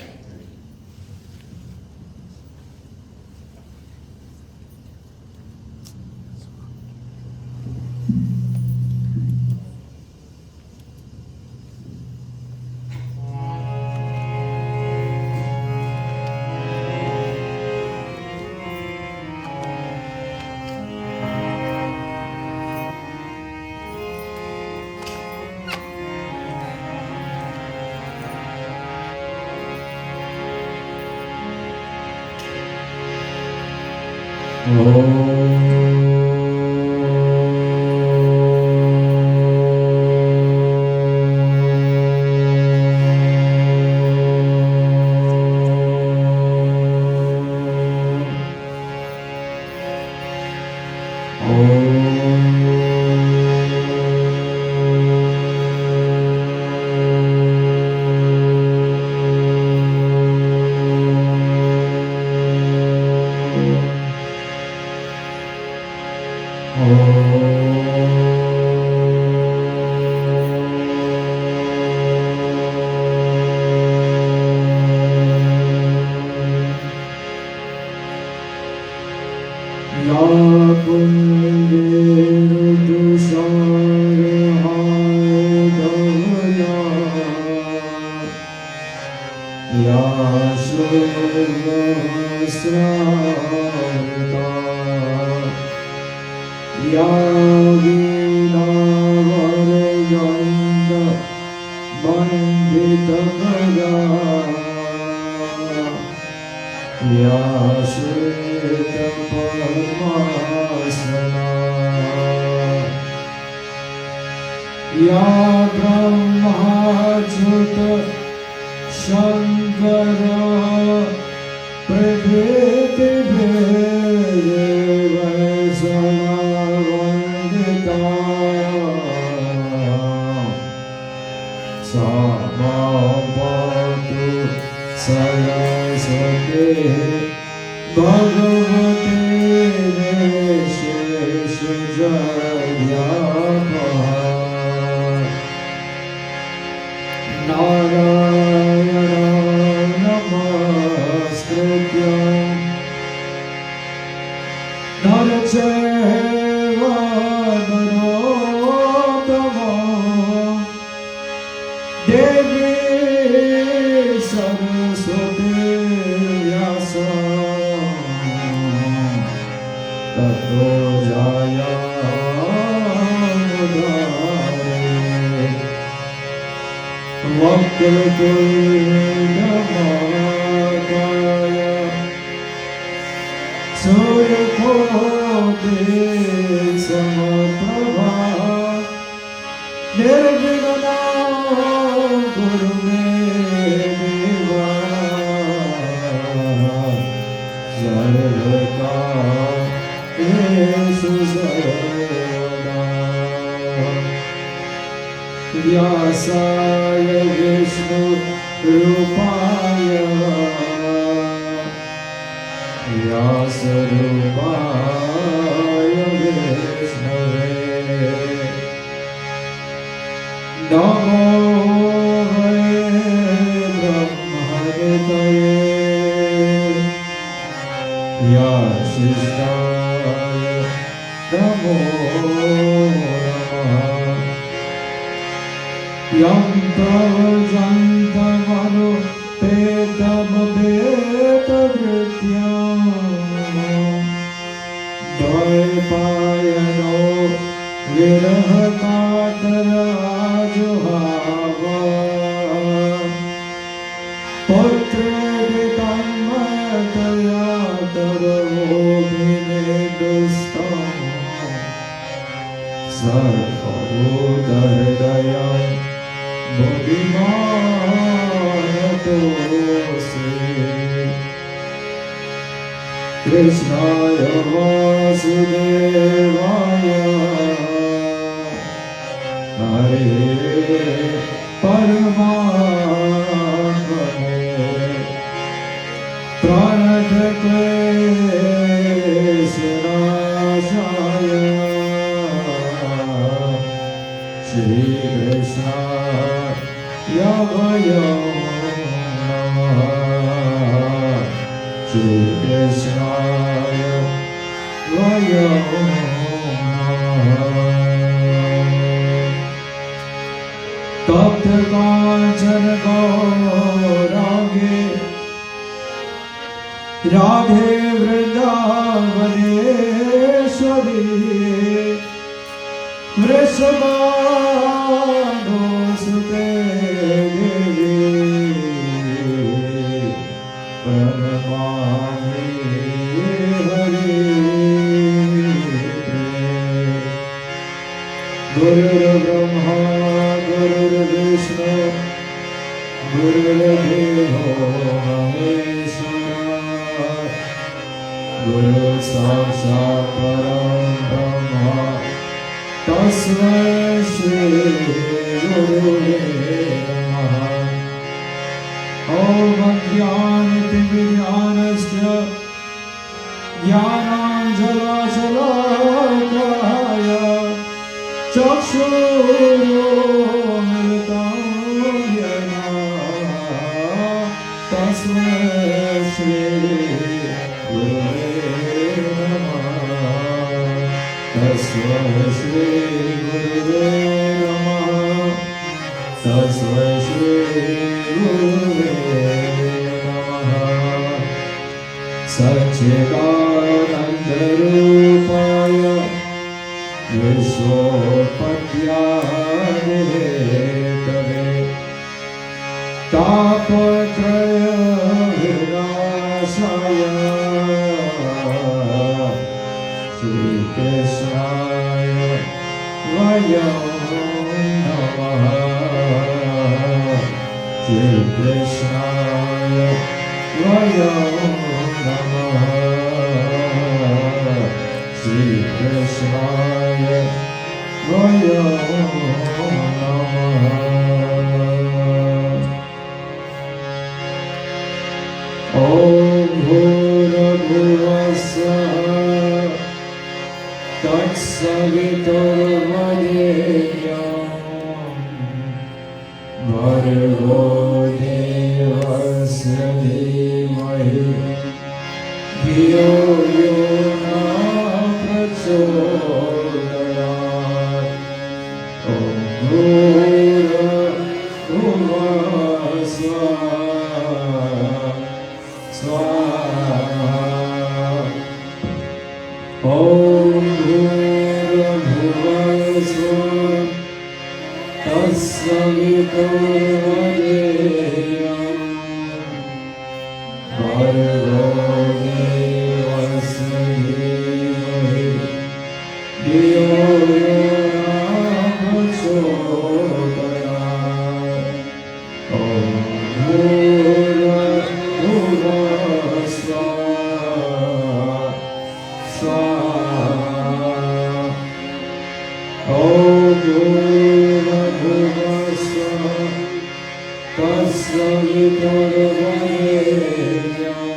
व्यासाय विष्णु रूपाय व्यासरूपाय विष्णवे नमो वै ब्रह्महृदये व्यासिष्ठाय नमो यं प्रवजन्तमनुपेतमपेतवृत्यां द्वैपायनो विरहकातराजुहाव पुत्रेति तन्मयतया तर्वोऽभिनेदुस्तम् सर्वभूतहृदयम् कृष्णाय वासुदेवाय हरे परमात्मने प्रणतक्लेशनाशाय Shri Krishna Vayam Namaha Shri Krishna Vayam Namaha Tapta Kancana Gaurage Radhe Vrindavaneshwari Vrishabhanusute Devi Pranamami Hari Guru Brahma Guru Vishnu Guru Deva Maheshwara Guru Sakshat Param Brahma Tasmai Shri Gurave Namaha Om Jnanatimiryanasya Jnananjalasalakaya Chakshurumilitam Yena Tasmai Shri Gurave Namaha Tasmai Shri Gurave Namaha Tasmai Shri Gurave Namaha Satchidananda Rupaya Vishwapatyadhetave Tapatraya Vinasaya Shri Krishnaya Vayam Namaha Shri Krishnaya Vayam Namaha Shri Krishnaya Vayam Namaha Om Bhurabhuvasvaha Tatsaviturvarenyam Bhargo Devasya Dhimahi Dhiyo Yo Na Prachodayat Om Bhurabhuvasvaha Swaha Om Bhurabhuvasvaha Tatsaviturvarenyam Bhargo Devasya Dhimahi Dhiyo Yo Na Prachodayat Om Bhurabhuvasvaha Swaha Om Bhurabhuvasvaha Tatsaviturvarenyam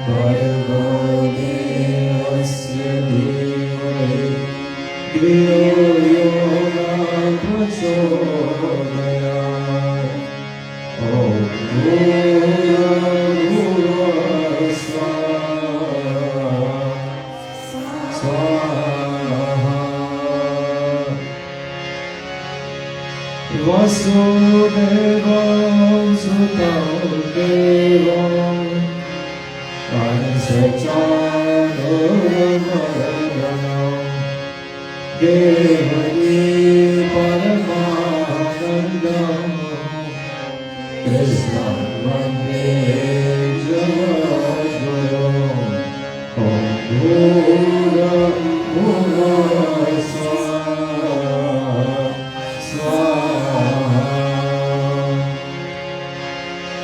Bhargo Devasya Dhimahi Dhiyo Yo Na Prachodayat Om Bhurabhuvasvaha Swaha Vasudevam Sutam Devam Pansachanuramaranam Devaki Paramanandam Krishnam Vande Jagadgurum Om Bhurabhuvasvaha Swaha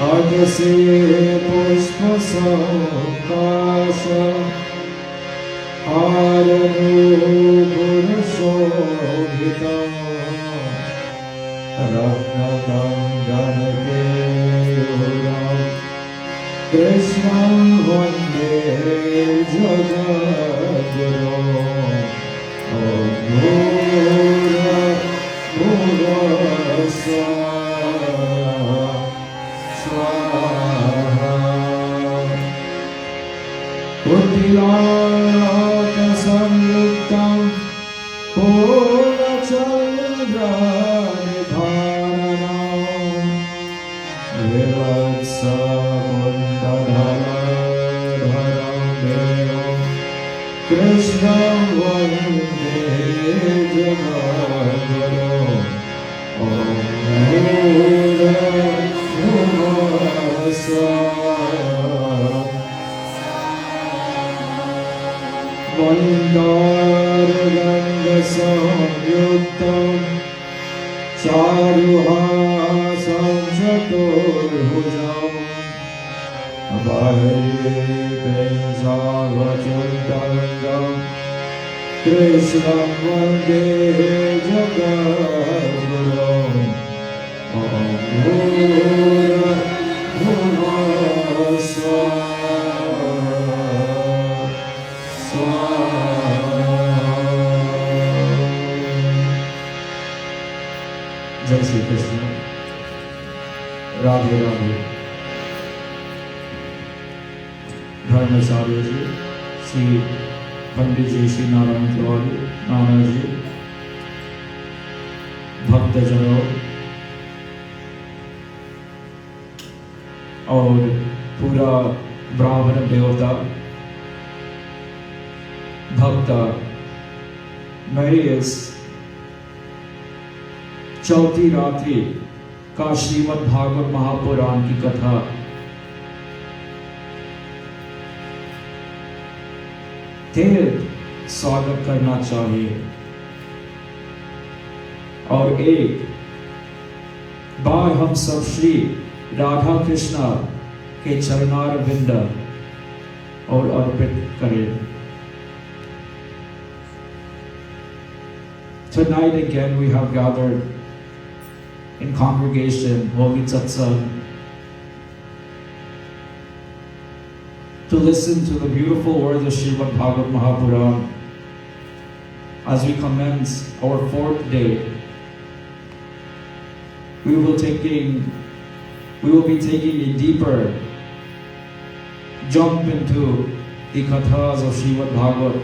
Adasi Pushpa Sankasha Aranu Purushohitam Ratnakam Janakeyuram Krishnam Vande Jagadgurum Om Bhurabhuvasvaha Samyuktam Purnachandranidharanam Vivatsamundadharadharam Devam Krishnam Vande Jagadguru Om Bhurabhuvasvaha Mandarganga-samyuktam Charuhasam Chaturbhujam Abhayapinjavachundangam Krishnam Vande Jagadguru Om Bhurabhuvasvaha जय श्री कृष्ण राधे राधे धर्माचार्य जी श्री पंडित जी श्री नारायण तिवारी नाना जी भक्तजनों और पूरा ब्राह्मण देवता भक्त मैं इस चौथी रात्रि का श्रीमद् भागवत महापुराण की कथा तीर्थ स्वागत करना चाहिए और एक बार हम सब श्री राधा कृष्ण के चरणारविंद और अर्पित करें। Tonight again we have gathered in congregation, holy satsang, to listen to the beautiful words of Shrimad Bhagwat Mahapuran as we commence our 4th day. We will be taking a deeper jump into the kathas of Shrimad Bhagwat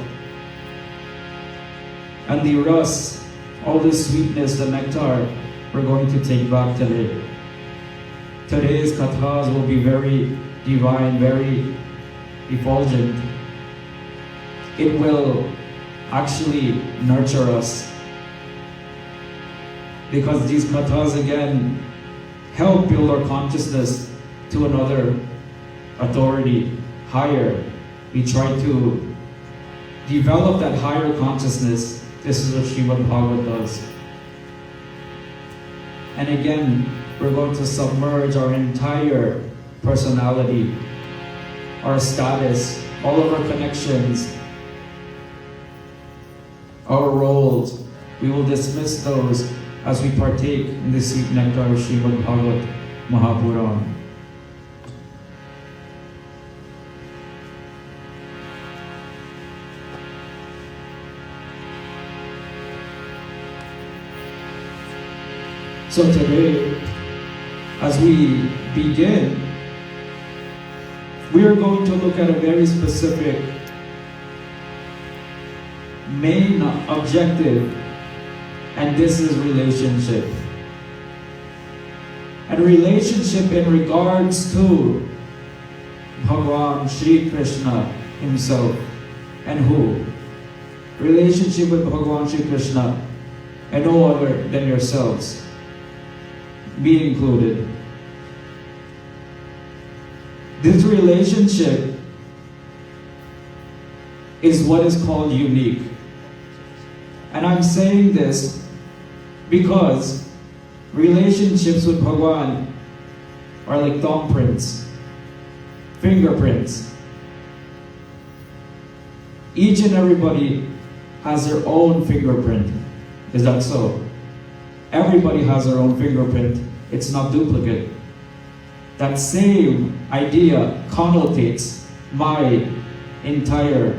and the ras, all the sweetness, the nectar we're going to take back today. Today's kathas will be very divine, very effulgent. It will actually nurture us because these kathas again help build our consciousness to another authority, higher. We try to develop that higher consciousness. This is what Shrimad Bhagwat does. And again, we're going to submerge our entire personality, our status, all of our connections, our roles. We will dismiss those as we partake in the sweet nectar of Shrimad Bhagwat Mahapuran. So today, as we begin, we are going to look at a very specific main objective, and this is relationship. And relationship in regards to Bhagwan Shri Krishna himself. And who? Relationship with Bhagwan Shri Krishna and no other than yourselves. Be included. This relationship is what is called unique. And I'm saying this because relationships with Bhagwan are like thumbprints, fingerprints. Each and everybody has their own fingerprint. Is that so? Everybody has their own fingerprint. It's not duplicate. That same idea connotates my entire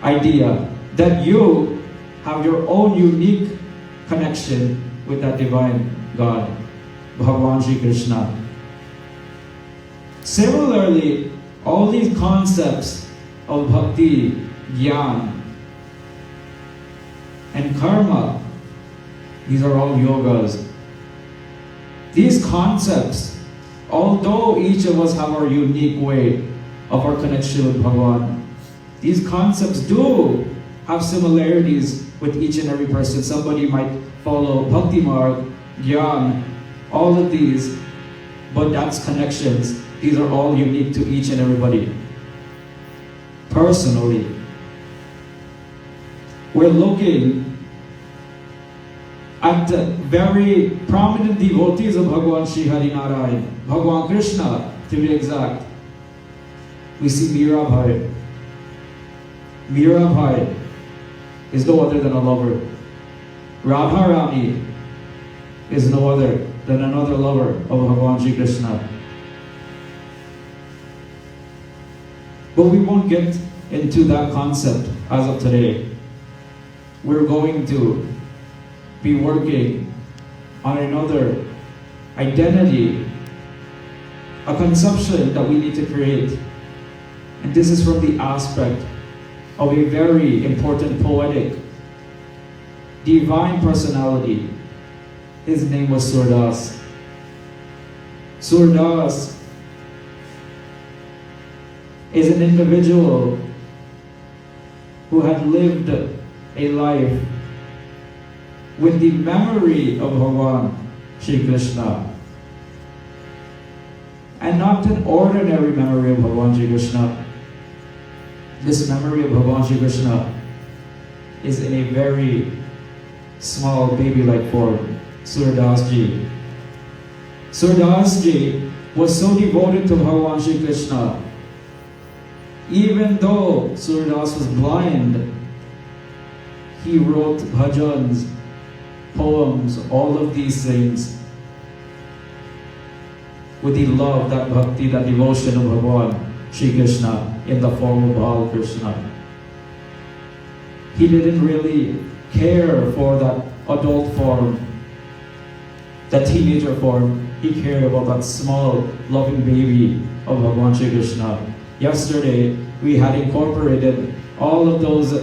idea that you have your own unique connection with that divine God, Bhagavan Shri Krishna. Similarly, all these concepts of bhakti, jnana, and karma, these are all yogas. These concepts, although each of us have our unique way of our connection with Bhagavan, these concepts do have similarities with each and every person. Somebody might follow Bhakti Marg, Gyan, all of these, but that's connections. These are all unique to each and everybody. Personally, we're looking at the very prominent devotees of Bhagavan Sri Harinarayan, Bhagavan Krishna to be exact. We see Mirabhai. Mirabhai is no other than a lover. Radharani is no other than another lover of Bhagavan Sri Krishna. But we won't get into that concept as of today. We're going to be working on another identity, a conception that we need to create. And this is from the aspect of a very important poetic, divine personality. His name was Surdas. Surdas is an individual who had lived a life with the memory of Bhagavan Shri Krishna. And not an ordinary memory of Bhagavan Shri Krishna. This memory of Bhagavan Shri Krishna is in a very small baby-like form, Surdas Ji. Surdas Ji was so devoted to Bhagavan Shri Krishna. Even though Surdas was blind, he wrote bhajans, poems, all of these things with the love, that bhakti, that devotion of Bhagavan Shri Krishna in the form of Bal Krishna. He didn't really care for that adult form, that teenager form. He cared about that small, loving baby of Bhagavan Shri Krishna. Yesterday, we had incorporated all of those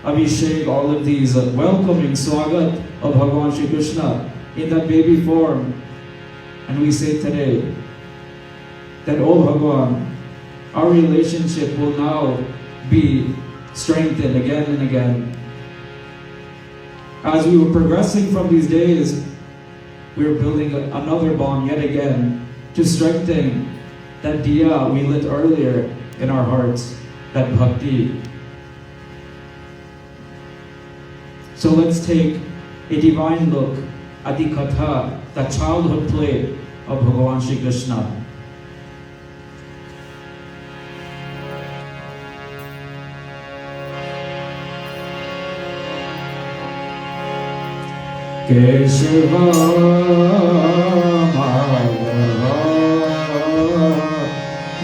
Abhishek, all of these welcoming swagat of Bhagavan Shri Krishna in that baby form. And we say today that, oh Bhagavan, our relationship will now be strengthened again and again. As we were progressing from these days, we were building another bond yet again to strengthen that diya we lit earlier in our hearts, that bhakti. So let's take a divine look at the Katha, that childhood play of Bhagavan Shri Krishna. Keshava Madhava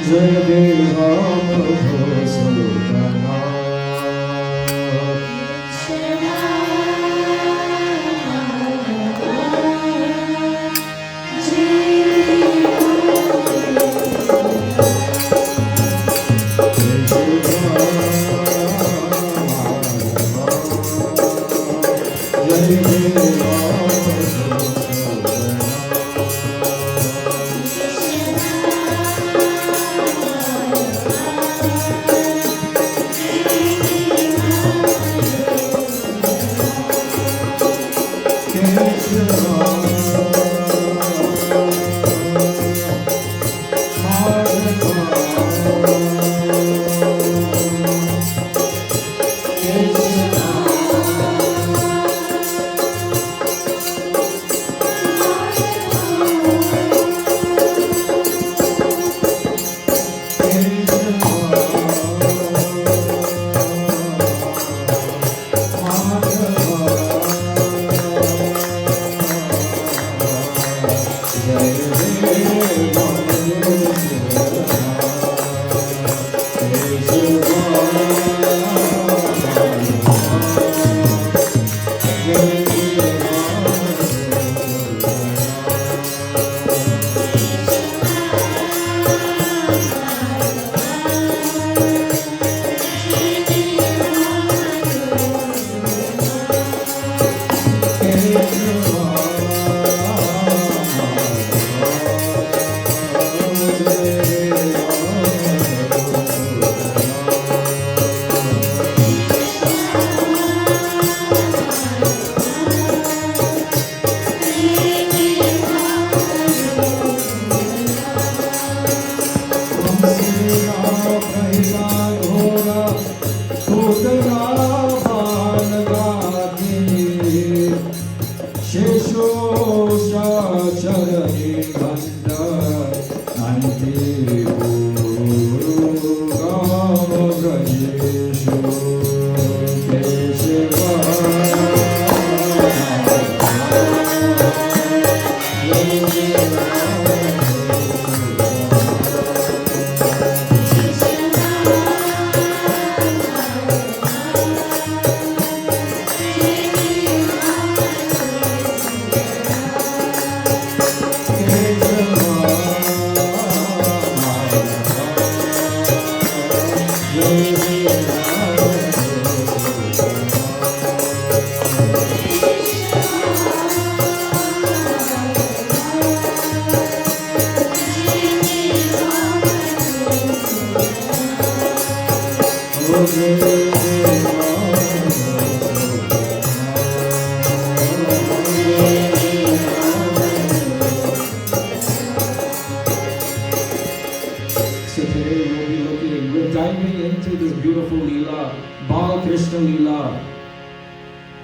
Jayadeva Madhusudana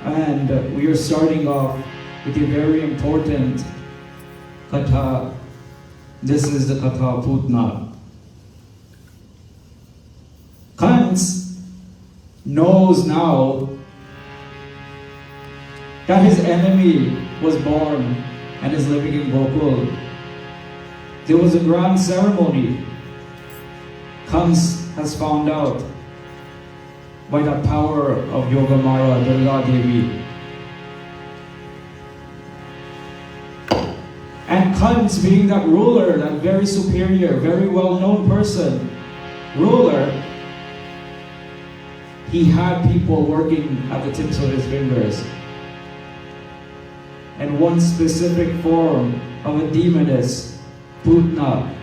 And we are starting off with a very important katha. This is the katha Putna. Kans knows now that his enemy was born and is living in Gokul. There was a grand ceremony. Kans has found out by the power of Yogamaya, Durga Devi. And Kans, being that ruler, that very superior, very well-known person, ruler, he had people working at the tips of his fingers. And one specific form of a demoness, Putna,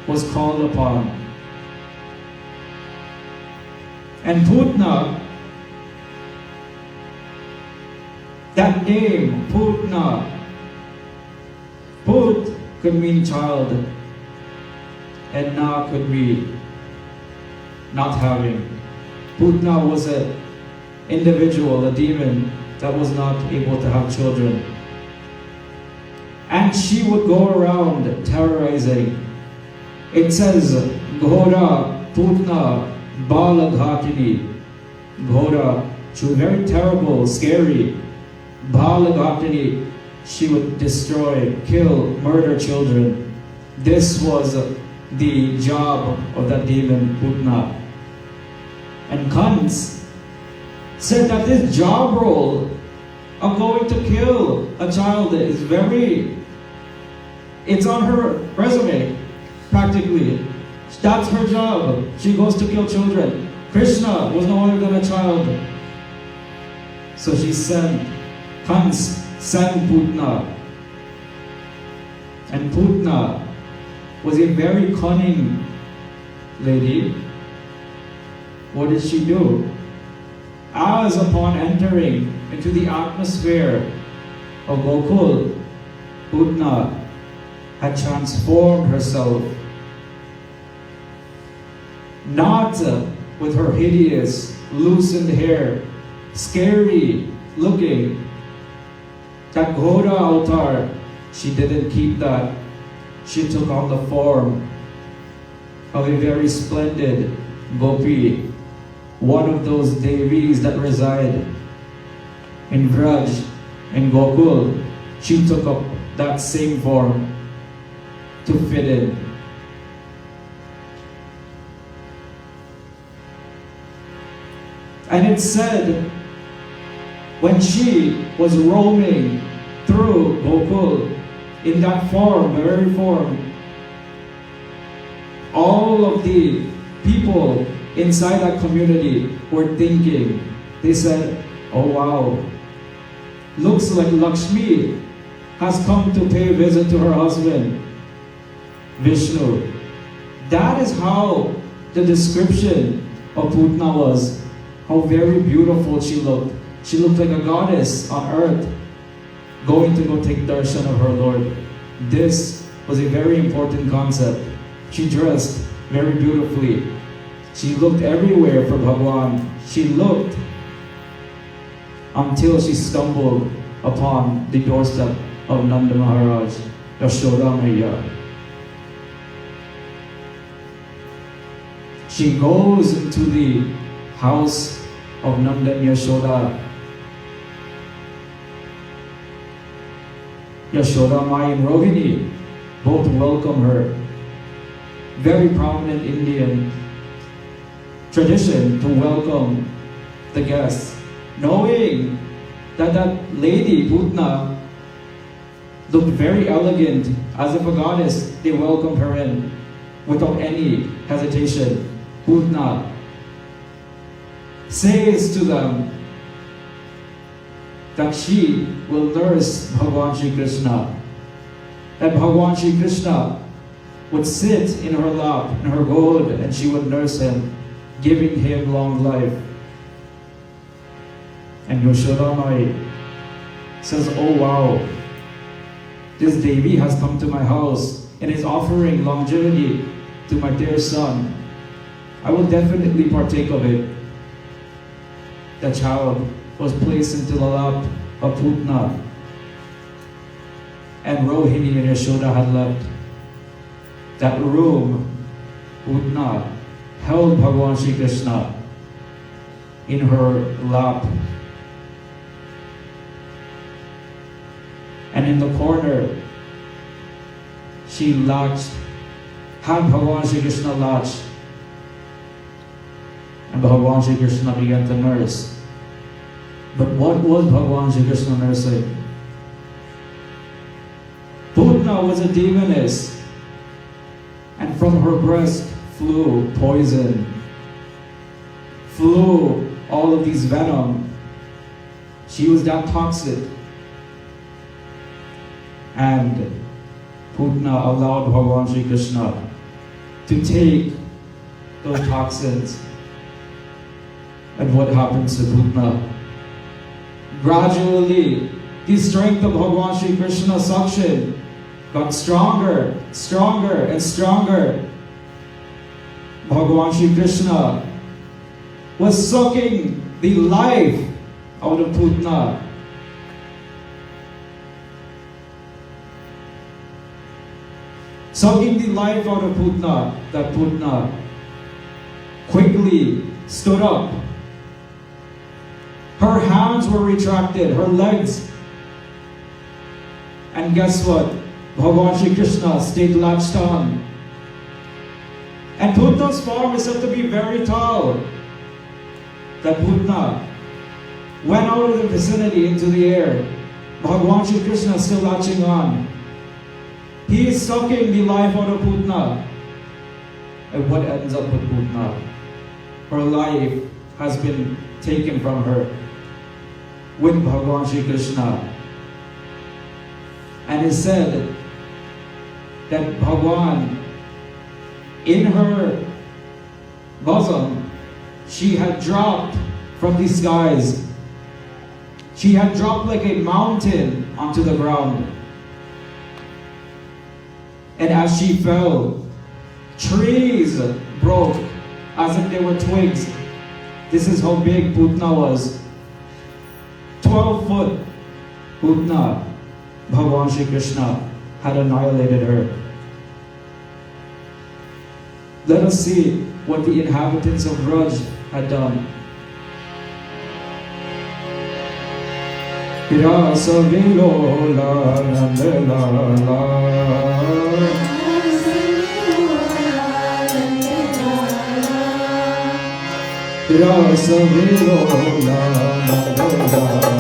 was called upon. And Putna, that name, Putna, Put could mean child, and Na could be not having. Putna was an individual, a demon, that was not able to have children. And she would go around terrorizing. It says, Ghora Putna Balaghatini. Ghora, she was very terrible, scary. Balaghatini, she would destroy, kill, murder children. This was the job of that demon, Putna. And Kans said that this job role of going to kill a child is it's on her resume, practically. That's her job. She goes to kill children. Krishna was no other than a child. So she Kans sent Putna. And Putna was a very cunning lady. What did she do? As upon entering into the atmosphere of Gokul, Putna had transformed herself, not with her hideous, loosened hair, scary looking, that Ghora avatar. She didn't keep that. She took on the form of a very splendid Gopi, one of those Devis that reside in Vraj, in Gokul. She took up that same form to fit in. And it said, when she was roaming through Gokul, in that form, the very form, all of the people inside that community were thinking, they said, oh wow, looks like Lakshmi has come to pay a visit to her husband, Vishnu. That is how the description of Putna was, how very beautiful she looked. She looked like a goddess on earth, going to go take darshan of her Lord. This was a very important concept. She dressed very beautifully. She looked everywhere for Bhagwan. She looked until she stumbled upon the doorstep of Nanda Maharaj, Yashoda Maiya. She goes into the house of Nanda and Yashoda. Yashoda Mai and Rohini both welcome her. Very prominent Indian tradition to welcome the guests, knowing that that lady, Putna, looked very elegant, as if a goddess. They welcomed her in without any hesitation. Putna says to them that she will nurse Bhagwan Shri Krishna, that Bhagwan Shri Krishna would sit in her lap, in her gold, and she would nurse him, giving him long life. And Yashoda Mai says, oh wow, this Devi has come to my house and is offering longevity to my dear son. I will definitely partake of it. The child was placed into the lap of Putna, and Rohini and Yashoda had left. That room, Putna held Bhagavan Shri Krishna in her lap. And in the corner, she latched, had Bhagavan Shri Krishna latched. And Bhagavan Shri Krishna began to nurse. But what was Bhagavan Shri Krishna nursing? Putna was a demoness, and from her breast flew poison, flew all of these venom. She was that toxic. And Putna allowed Bhagavan Shri Krishna to take those toxins. And what happens to Putna? Gradually, the strength of Bhagavan Shri Krishna's suction got stronger, stronger, and stronger. Bhagavan Shri Krishna was sucking the life out of Putna. Sucking the life out of Putna, that Putna quickly stood up. Her hands were retracted, her legs. And guess what? Bhagavan Shri Krishna stayed latched on. And Putna's form is said to be very tall. That Putna went out of the vicinity into the air. Bhagavan Shri Krishna still latching on. He is sucking the life out of Putna. And what ends up with Putna? Her life has been taken from her with Bhagavan Shri Krishna. And it said that Bhagavan, in her bosom, she had dropped from the skies. She had dropped like a mountain onto the ground. And as she fell, trees broke as if they were twigs. This is how big Putna was. 12 foot Putna. Bhagavan Shri Krishna had annihilated her. Let us see what the inhabitants of Braj had done. Rasa Vilola Nandalala Rasa Vilola Nandalala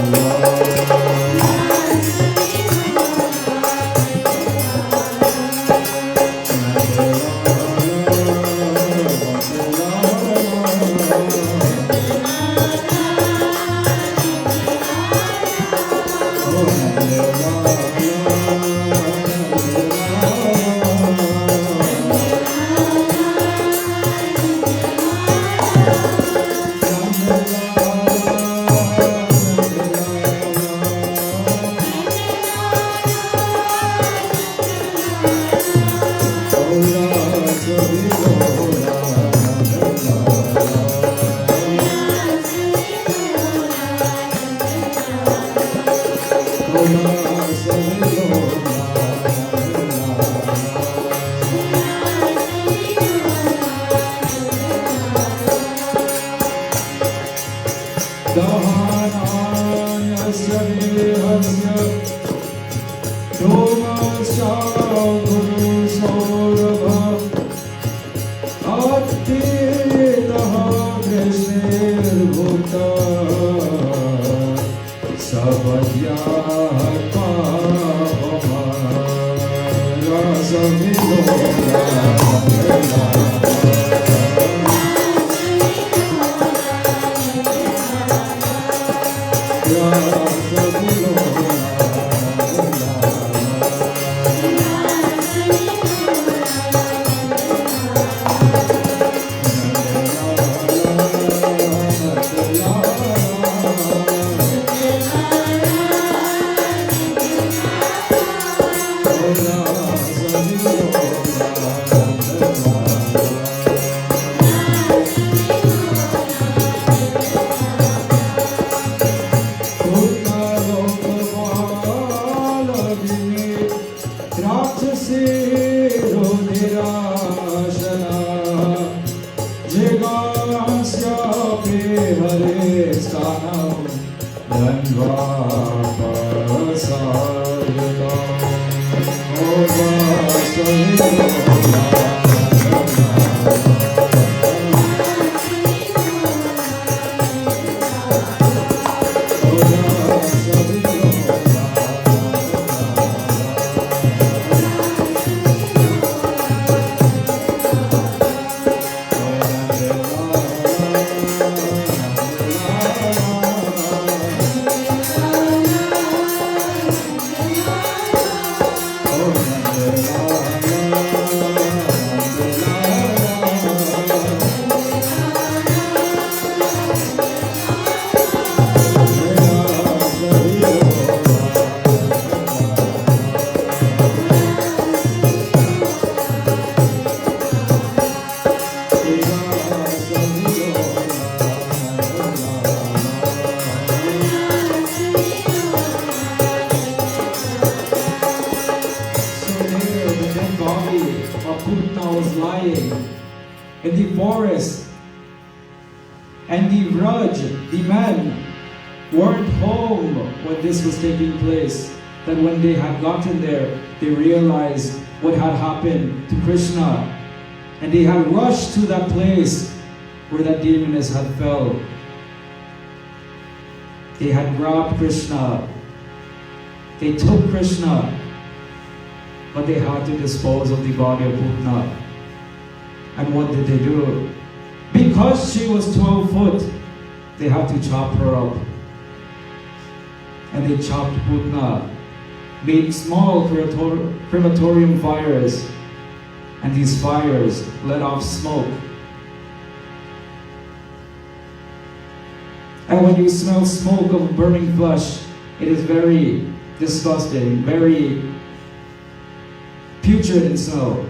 In the forest, and the Raj, the men, weren't home when this was taking place. That when they had gotten there, they realized what had happened to Krishna, and they had rushed to that place where that demoness had fell. They had grabbed Krishna, they took Krishna, but they had to dispose of the body of Putna. And what did they do? Because she was 12 foot, they had to chop her up. And they chopped Putna, made small crematorium fires, and these fires let off smoke. And when you smell smoke of burning flesh, it is very disgusting, very putrid in smell.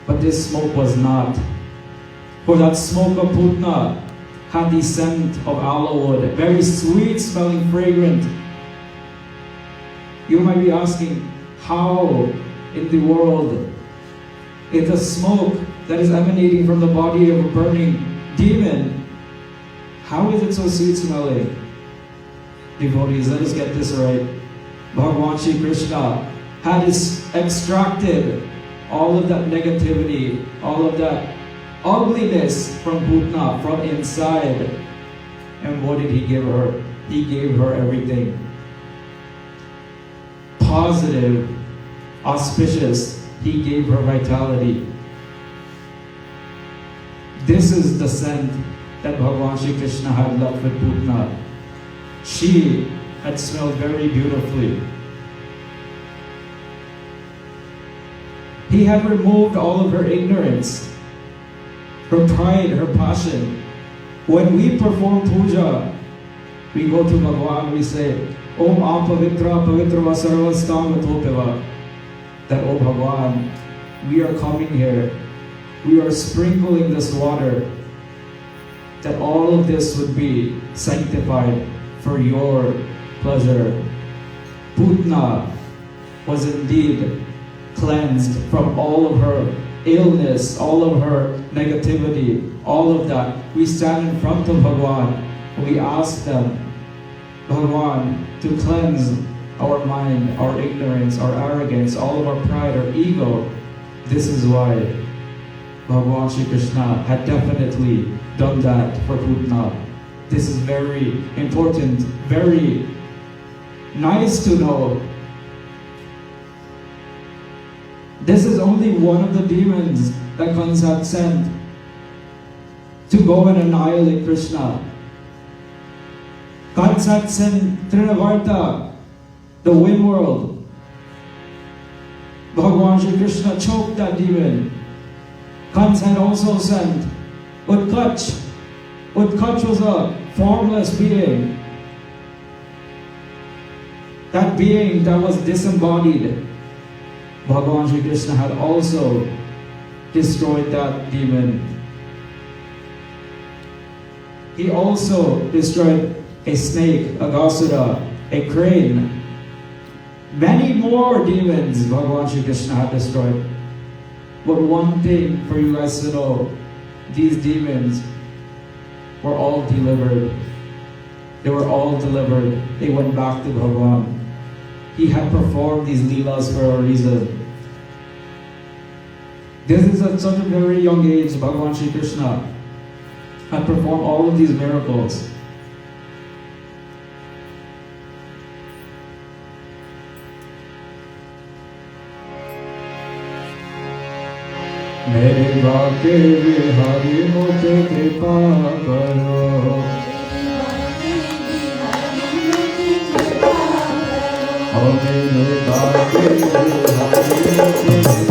But this smoke was not. For that smoke of Putna had the scent of aloe wood, very sweet smelling, fragrant. You might be asking, how in the world is the smoke that is emanating from the body of a burning demon, how is it so sweet smelling? Devotees, let us get this right. Bhagavan Shri Krishna had extracted all of that negativity, all of that ugliness from Putna, from inside. And what did he give her? He gave her everything. Positive, auspicious. He gave her vitality. This is the scent that Bhagavan Shri Krishna had left with Putna. She had smelled very beautifully. He had removed all of her ignorance, her pride, her passion. When we perform puja, we go to Bhagavan, we say, Om Apavitra Pavitra Vasarvastam Vatopeva. That, oh Bhagavan, we are coming here, we are sprinkling this water, that all of this would be sanctified for your pleasure. Putna was indeed cleansed from all of her illness, all of her negativity, all of that. We stand in front of Bhagavan and we ask them, Bhagavan, to cleanse our mind, our ignorance, our arrogance, all of our pride, our ego. This is why Bhagavan Shri Krishna had definitely done that for Putna. This is very important, very nice to know. This is only one of the demons that Kandha had sent to go and annihilate Krishna. Kandha had sent Trinavarta, the wind world. Bhagavan Shri Krishna choked that demon. Kandha had also sent Utkach. Utkach was a formless being. That being that was disembodied. Bhagavan Shri Krishna had also destroyed that demon. He also destroyed a snake, a Gasura, a crane. Many more demons Bhagavan Shri Krishna had destroyed. But one thing for you guys to know, these demons were all delivered. they were all delivered. They went back to Bhagavan. He had performed these leelas for a reason. This is at such a very young age, Bhagavan Shri Krishna had performed all of these miracles. मेरे बाके बिहारी मुझे कृपा करो ओ मेरे बाके बिहारी मुझे कृपा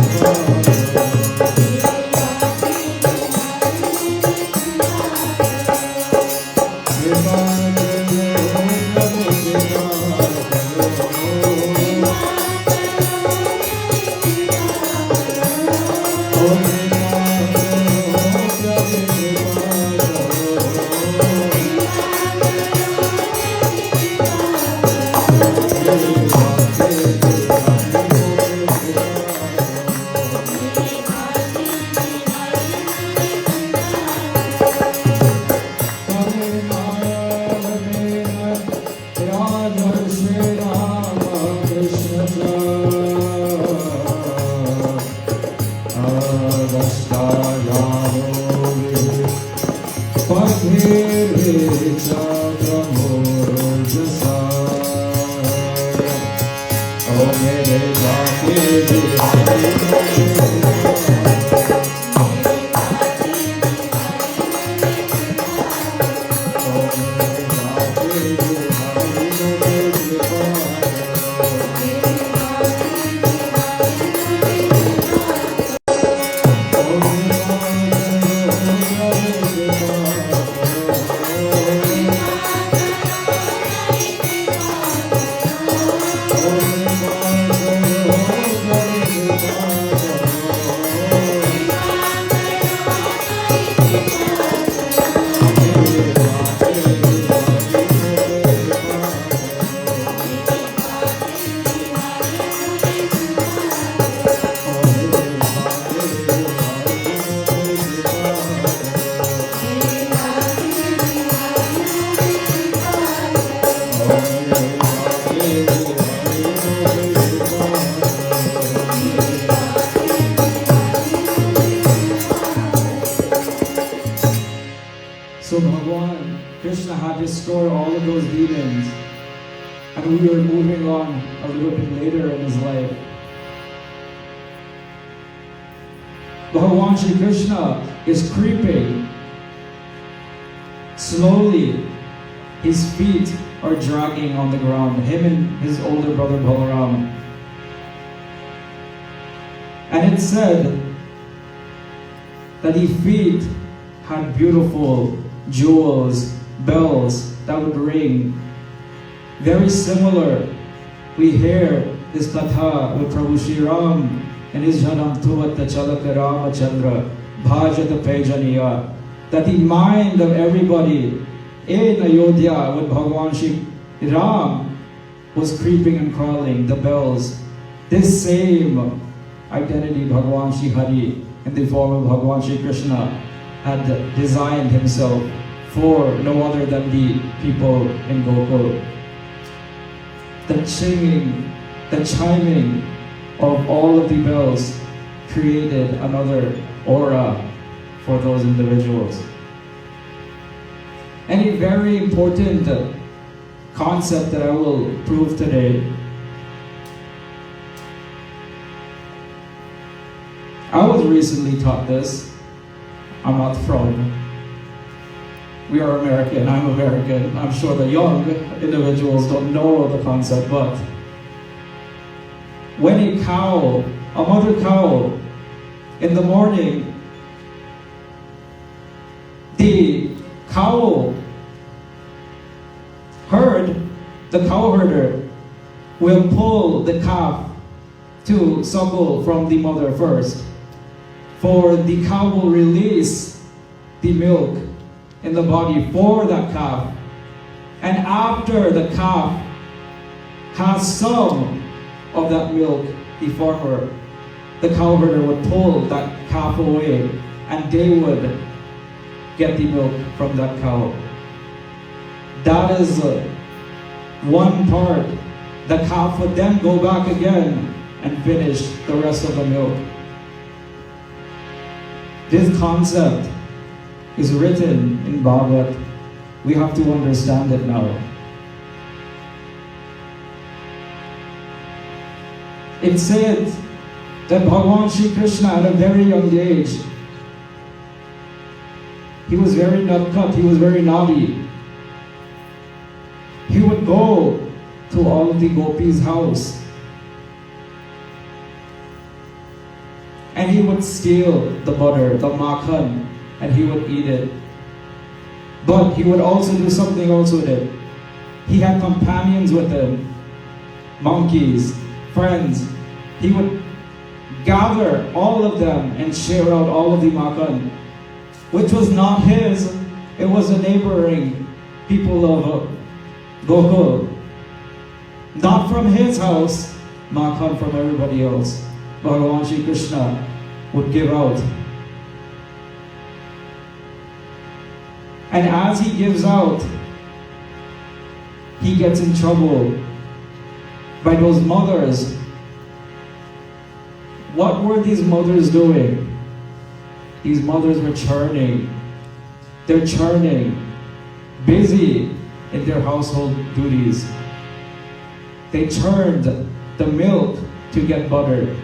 So Bhagavan Krishna had destroyed all of those demons, and we were moving on a little bit later in his life. Bhagavan Shri Krishna is creeping. Slowly, his feet are dragging on the ground, him and his older brother Balaram. And it said that his feet had beautiful jewels, bells that would ring. Very similar, we hear this katha with Prabhu Shri Ram and his Janam Tuvat Chalaka Rama Chandra Bhajata Pejaniya, that the mind of everybody in Ayodhya with Bhagavan Shri Ram was creeping and crawling, the bells. This same identity Bhagavan Shri Hari in the form of Bhagavan Shri Krishna had designed himself for no other than the people in Gokul. The singing, the chiming of all of the bells created another aura for those individuals. And a very important concept that I will prove today. I was recently taught this. I'm not from. We are American, I'm American. I'm sure the young individuals don't know the concept, but when a cow, a mother cow, in the morning, the cow herd, the cow herder will pull the calf to suckle from the mother first. For the cow will release the milk in the body for that calf. And after the calf has some of that milk, the farmer, the cow herder would pull that calf away and they would get the milk from that cow. That is one part. The calf would then go back again and finish the rest of the milk. This concept is written in Bhagavad. We have to understand it now. It said that Bhagavan Shri Krishna at a very young age, he was very nutcut, he was very naughty. He would go to all of the gopis' house and he would steal the butter, the makhan, and he would eat it. But he would also do something else with it. He had companions with him, monkeys, friends. He would gather all of them and share out all of the makhan, which was not his, it was the neighboring people of Gokul. Not from his house, makhan from everybody else. Bhagavan Shri Krishna would give out. And as he gives out, he gets in trouble by those mothers. What were these mothers doing? These mothers were churning. They're churning, busy in their household duties. They churned the milk to get butter.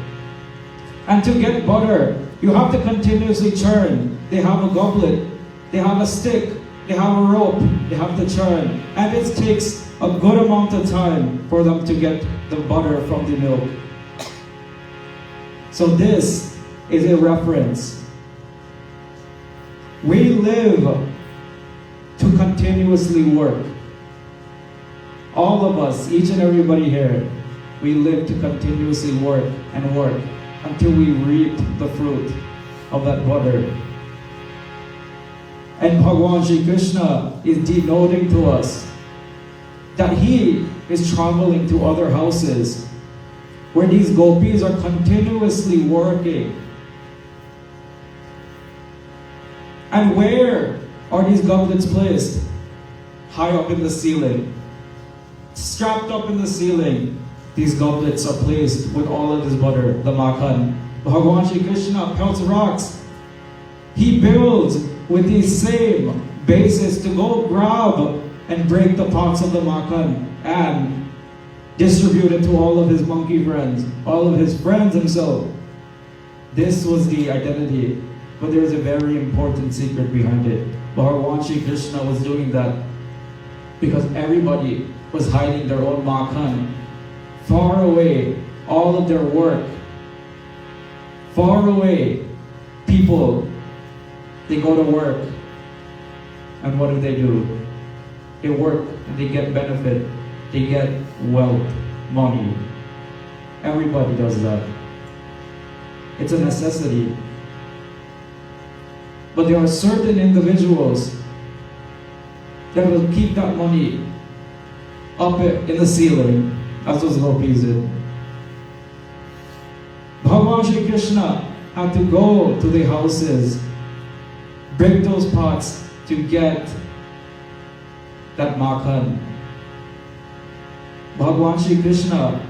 And to get butter, you have to continuously churn. They have a goblet, they have a stick, they have a rope, they have to churn. And it takes a good amount of time for them to get the butter from the milk. So this is a reference. We live to continuously work. All of us, each and everybody here, we live to continuously work and work until we reap the fruit of that butter. And Bhagavan Shri Krishna is denoting to us that he is traveling to other houses where these gopis are continuously working. And where are these goblets placed? High up in the ceiling. Strapped up in the ceiling, these goblets are placed with all of this butter, the makhan. Bhagavan Shri Krishna pelts rocks. He builds with these same bases to go grab and break the pots of the makhan and distribute it to all of his monkey friends, all of his friends himself. This was the identity, but there is a very important secret behind it. Bhagavan Shri Krishna was doing that because everybody was hiding their own makhan far away, all of their work, far away. People, they go to work, and what do? They work and they get benefit, they get wealth, money. Everybody does that. It's a necessity. But there are certain individuals that will keep that money up in the ceiling, as those gopis did. Bhagavan Shri Krishna had to go to the houses, break those pots to get that makhan. Bhagavan Shri Krishna,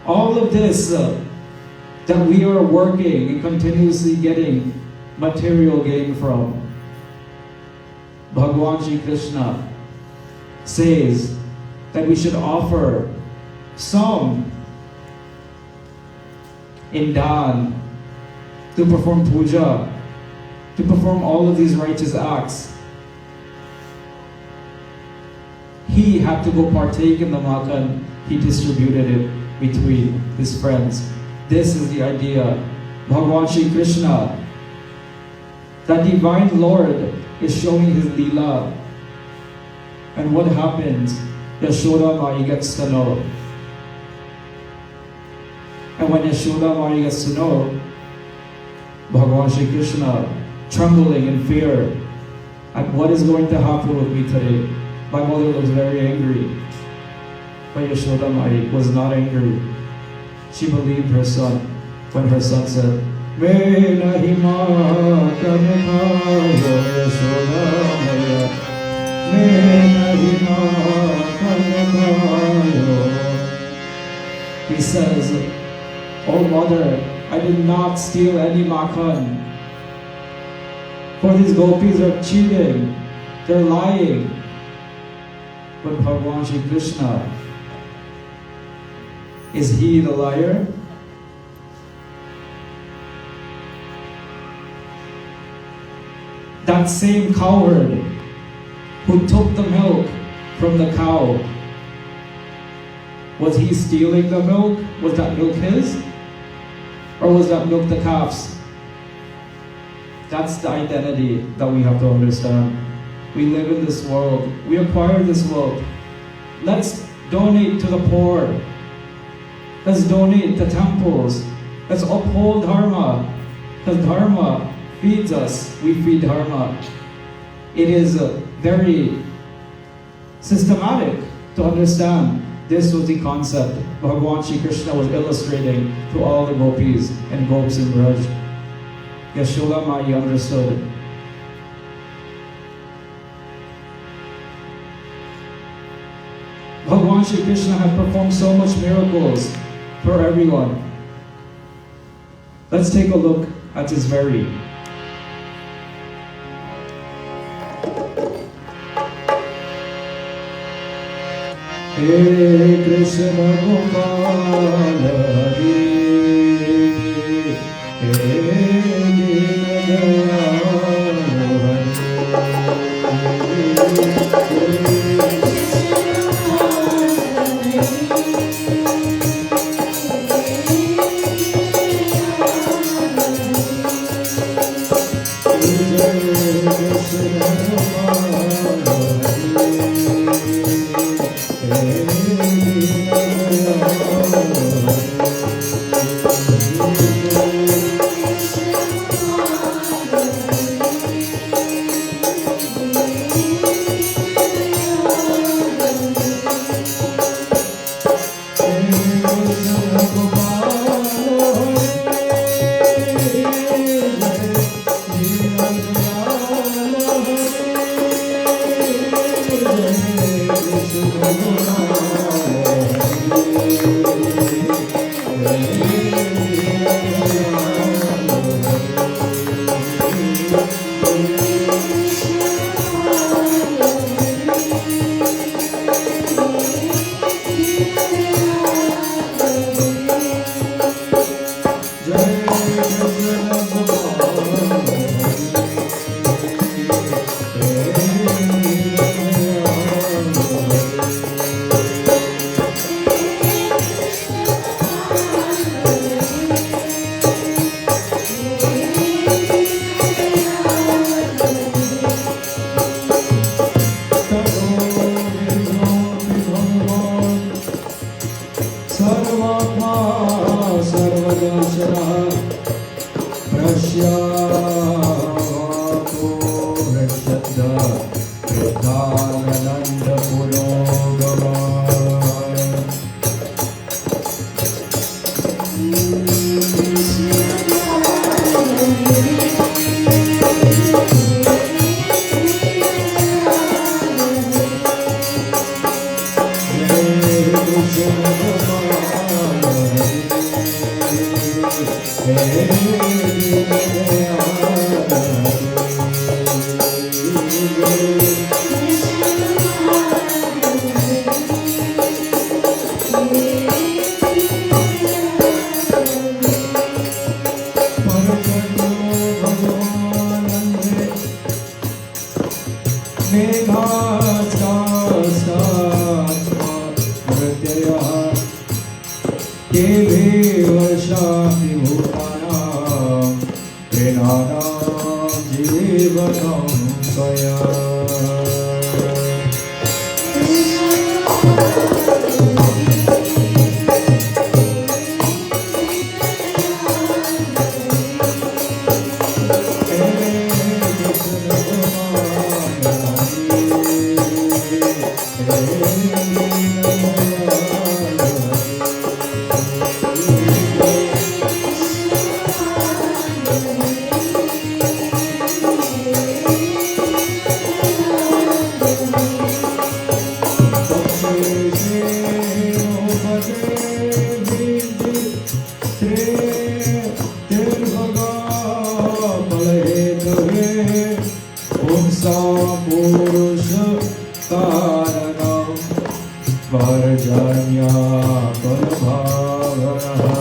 all of this that we are working and continuously getting material gain from, Bhagavan Shri Krishna says that we should offer some in dan, to perform puja, to perform all of these righteous acts. He had to go partake in the makhan. He distributed it between his friends. This is the idea. Bhagavan Shri Krishna, that divine Lord, is showing his Leela. And what happens? Yashoda Mai gets to know. And when Yashoda Mai gets to know, Bhagavan Shri Krishna, trembling in fear at what is going to happen with me today. My mother looks very angry. But Yashoda Mai was not angry. She believed her son when her son said, "Me nahi maa ka nikhaya Yashoda Maiya, He says, "Oh mother, I did not steal any makhan. For these gopis are cheating, they're lying." But Bhagavan Shri Krishna, is he the liar? That same cowherd who took the milk from the cow, was he stealing the milk? Was that milk his? Or was that milk the calf's? That's the identity that we have to understand. We live in this world. We acquire this world. Let's donate to the poor. Let's donate to temples. Let's uphold Dharma. Because Dharma feeds us. We feed Dharma. It is very systematic to understand. This was the concept Bhagavan Shri Krishna was illustrating to all the gopis and gops in Braj. Yashoda Mai understood. Bhagavan Shri Krishna had performed so much miracles for everyone. Let's take a look at his very. Hey Krishna Gopal Hari, Varjanya Purabhavana.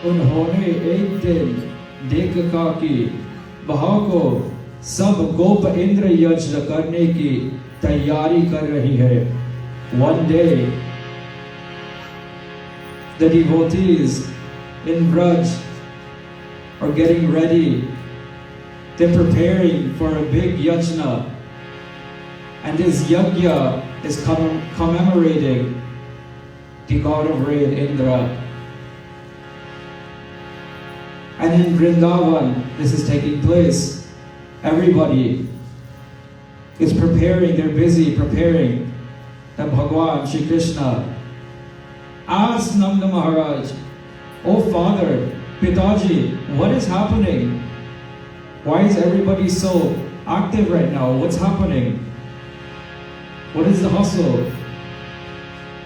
उन्होंने एक दिन देखा कि वहां को सब गोप इंद्र यज्ञ करने की तैयारी कर रही है. One day, the devotees in Braj are getting ready. They're preparing for a big yajna, and this yajna is commemorating the god of rain, Indra. And in Vrindavan, this is taking place. Everybody is preparing, they're busy preparing that Bhagwan Shri Krishna asked Nanda Maharaj, "Oh Father, Pitaji, what is happening? Why is everybody so active right now? What's happening? What is the hustle?"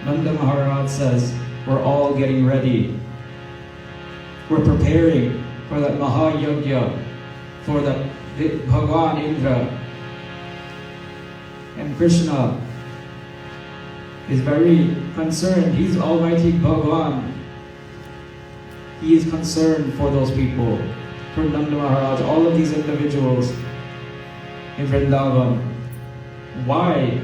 Nanda Maharaj says, "We're all getting ready. We're preparing for that Mahayagya, for the Bhagwan Indra." And Krishna is very concerned. He's Almighty Bhagwan. He is concerned for those people, for Nanda Maharaj, all of these individuals in Vrindavan. Why?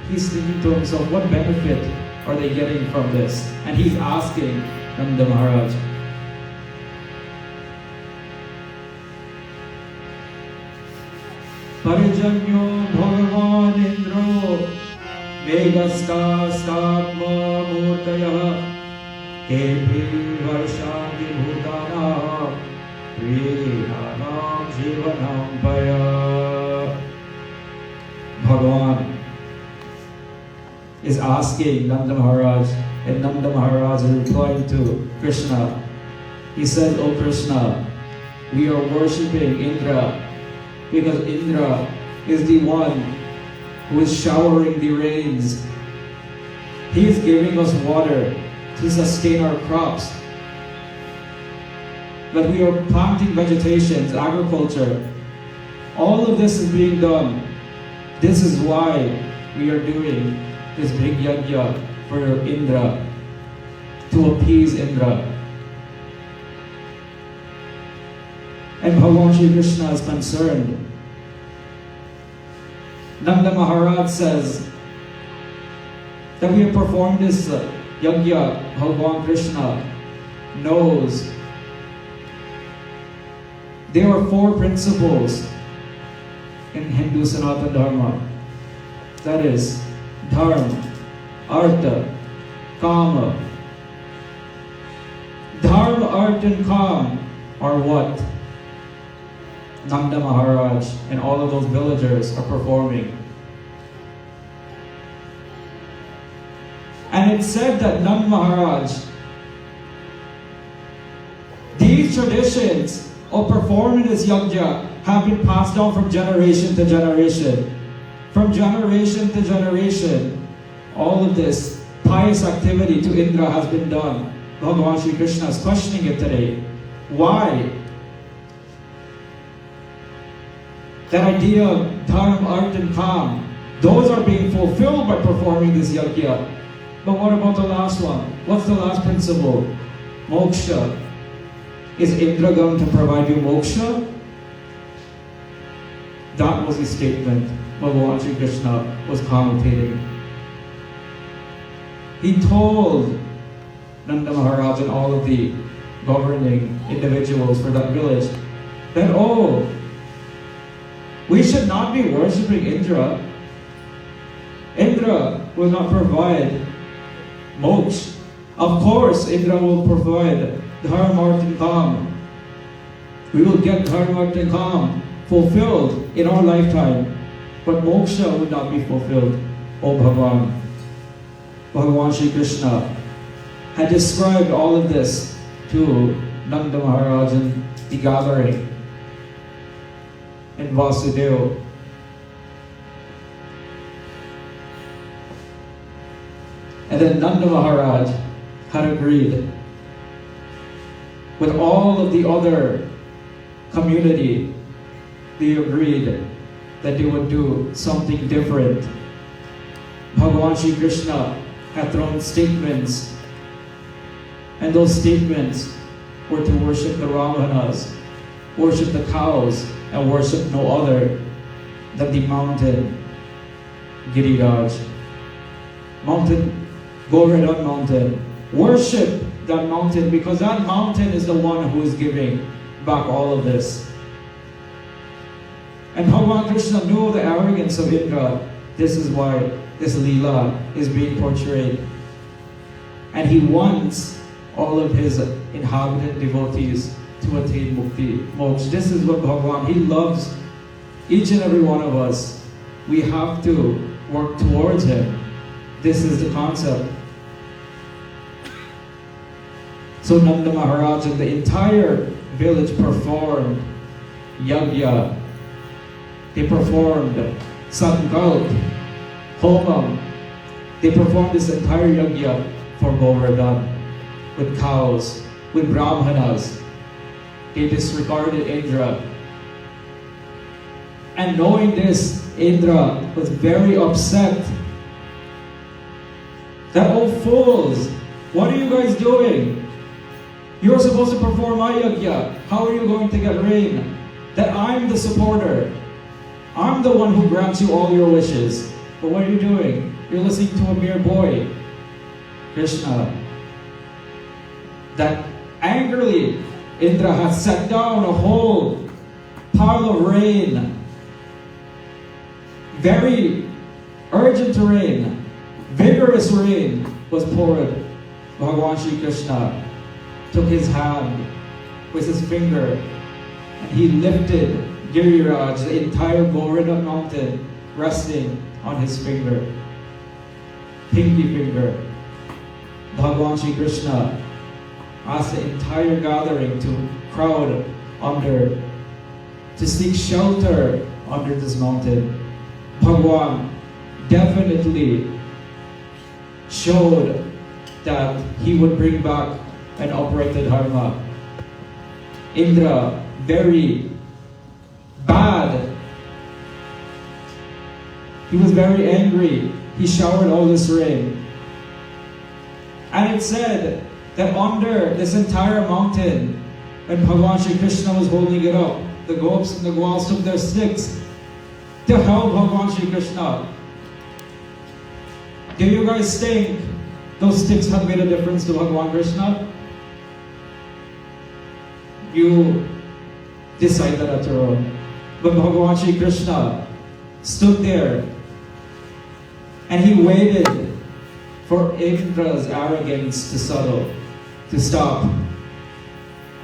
He's thinking to himself, what benefit are they getting from this? And he's asking Nanda Maharaj, Parijanyo Bhagavan Indro Megasta Statma Murtaya Kebhi Varshanti Bhutana Priyanam Jivanam Paya. Bhagavan is asking Nanda Maharaj, and Nanda Maharaj is replying to Krishna. He says, "Oh Krishna, we are worshipping Indra because Indra is the one who is showering the rains. He is giving us water to sustain our crops. But we are planting vegetations, agriculture. All of this is being done. This is why we are doing this big yajna for Indra, to appease Indra." And Bhagavan Shri Krishna is concerned. Nanda Maharaj says that we have performed this yajna. Bhagavan Krishna knows there are 4 principles in Hindu Sanatan Dharma. That is Dharma, Artha, Kama. Dharma, Artha and Kama are what Nanda Maharaj and all of those villagers are performing. And it's said that Nanda Maharaj, these traditions of performing this yajna have been passed down from generation to generation. From generation to generation, all of this pious activity to Indra has been done. Bhagavan Shri Krishna is questioning it today. Why? That idea of dharma, art and kam, those are being fulfilled by performing this yajna. But what about the last one? What's the last principle? Moksha. Is Indra going to provide you moksha? That was his statement Bhagavan Sri Krishna was connotating. He told Nanda Maharaj and all of the governing individuals for that village that, oh, we should not be worshipping Indra. Indra will not provide moksha. Of course, Indra will provide dharma, artha, and kam. We will get dharma, artha, and kam fulfilled in our lifetime, but moksha will not be fulfilled, O Bhagavan. Bhagavan Sri Krishna had described all of this to Nanda Maharaj in the gathering in Vasudeva. And then Nanda Maharaj had agreed with all of the other community. They agreed that they would do something different. Bhagavan Sri Krishna had thrown statements, and those statements were to worship the Ramanas, worship the cows, and worship no other than the mountain Giriraj. Mountain, Govardhan mountain. Worship that mountain, because that mountain is the one who is giving back all of this. And Bhagavan Krishna knew the arrogance of Indra. This is why this Leela is being portrayed. And he wants all of his inhabitant devotees to attain mukti, moksha. This is what Bhagavan, he loves each and every one of us. We have to work towards him. This is the concept. So Nanda Maharaj and the entire village performed yagya. They performed sankalp, homam. They performed this entire yagya for Govardhan with cows, with brahmanas. They disregarded Indra. And knowing this, Indra was very upset. That, oh fools, what are you guys doing? You're supposed to perform my yagya. How are you going to get rain? That I'm the supporter. I'm the one who grants you all your wishes. But what are you doing? You're listening to a mere boy, Krishna. That angrily, Indra had set down a whole pile of rain. Very urgent rain, vigorous rain was poured. Bhagavan Sri Krishna took his hand with his finger and he lifted Giriraj, the entire Govardhan mountain, resting on his finger, pinky finger. Bhagavan Sri Krishna asked the entire gathering to crowd under, to seek shelter under this mountain. Bhagavan definitely showed that he would bring back an uprighted dharma. Indra, very bad. He was very angry. He showered all this rain. And it said that under this entire mountain, when Bhagavan Sri Krishna was holding it up, the gops and the gwals took their sticks to help Bhagavan Sri Krishna. Do you guys think those sticks have made a difference to Bhagavan Krishna? You decide that at your own. But Bhagavan Sri Krishna stood there and he waited for Indra's arrogance to settle, to stop.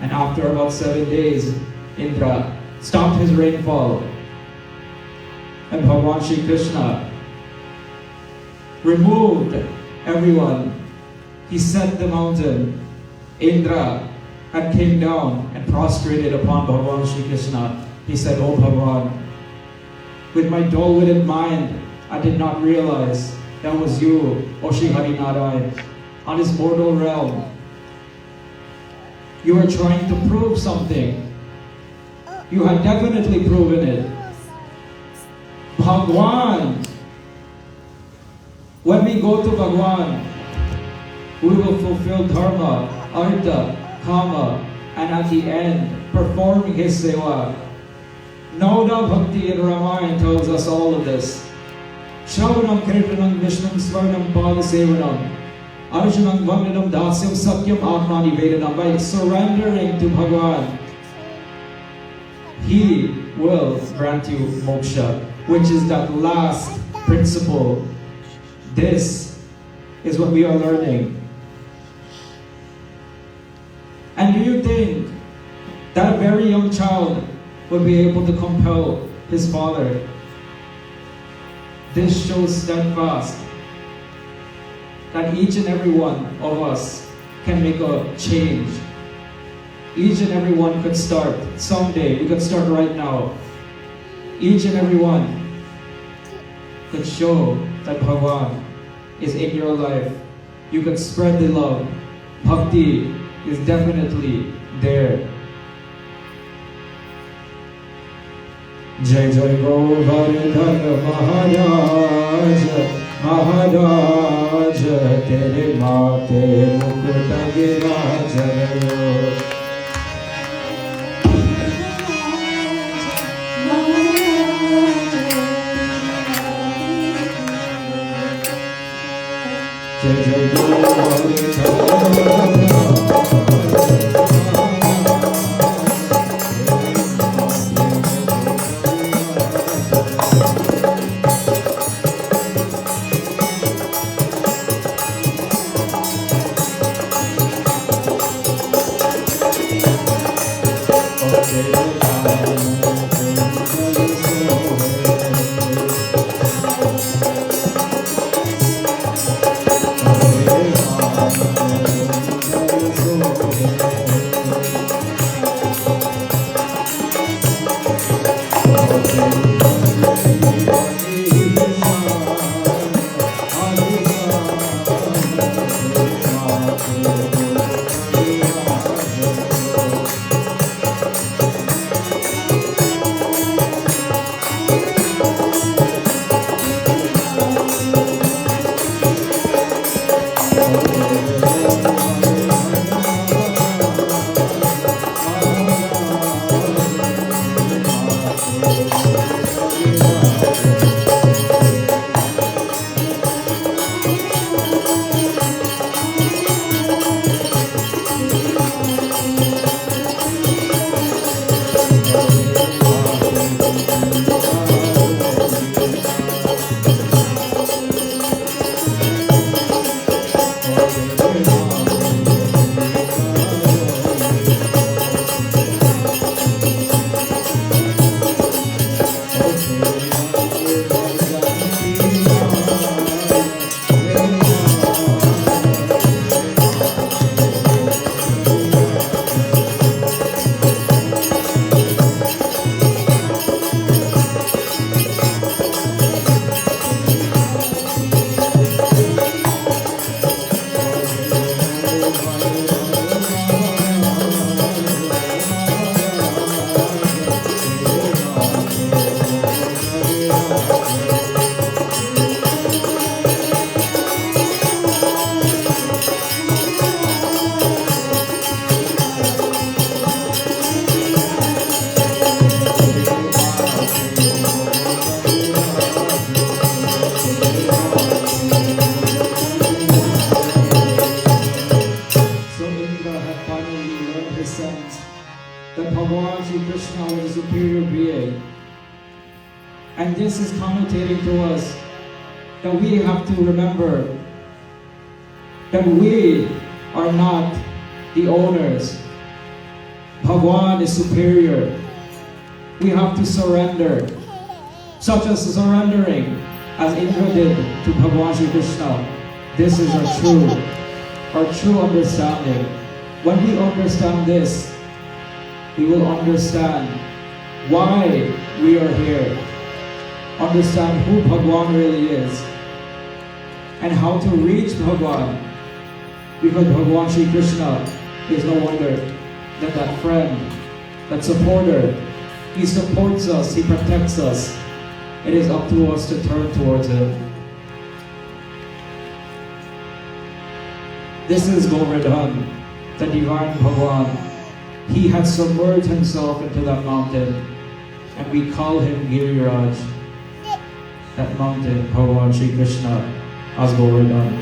And after about 7 days, Indra stopped his rainfall. And Bhagavan Sri Krishna removed everyone. He set the mountain. Indra had came down and prostrated upon Bhagavan Sri Krishna. He said, "Oh Bhagavan, with my dull-witted mind, I did not realize that was you, O Shri Hari Narayan, on this mortal realm. You were trying to prove something. You had definitely proven it. Bhagwan, when we go to Bhagwan, we will fulfill dharma, artha, kama, and at the end, performing his seva. Nauda Bhakti in Ramayana tells us all of this. Shravanam Kirtanam Vishnam Svarnam Padasevanam Arjunam Vandanam Dasyam Sakyam Atmani Vedanam. By surrendering to Bhagavan, He will grant you moksha, which is that last principle. This is what we are learning. And do you think that a very young child would be able to compel his father? This shows steadfast that each and every one of us can make a change. Each and every one could start someday. We could start right now. Each and every one could show that Bhagavan is in your life. You could spread the love. Bhakti is definitely there. Jai Jai Govardhan Maharaj, Maharaj, Tere Mate Mukta Viraj. Jai Jai Govardhan. And this is connotating to us that we have to remember that we are not the owners. Bhagwan is superior. We have to surrender, such as surrendering as Indra did to Bhagwan Shri Krishna. This is our true understanding. When we understand this, we will understand why we are here, understand who Bhagwan really is, and how to reach Bhagwan, because Bhagwan Shri Krishna is no other than that friend, that supporter. He supports us, He protects us. It is up to us to turn towards Him. This is Govardhan, the divine Bhagwan. He had submerged Himself into that mountain. and we call him Giriraj, that mountain, Bhagavan Shri Krishna as Govardhan.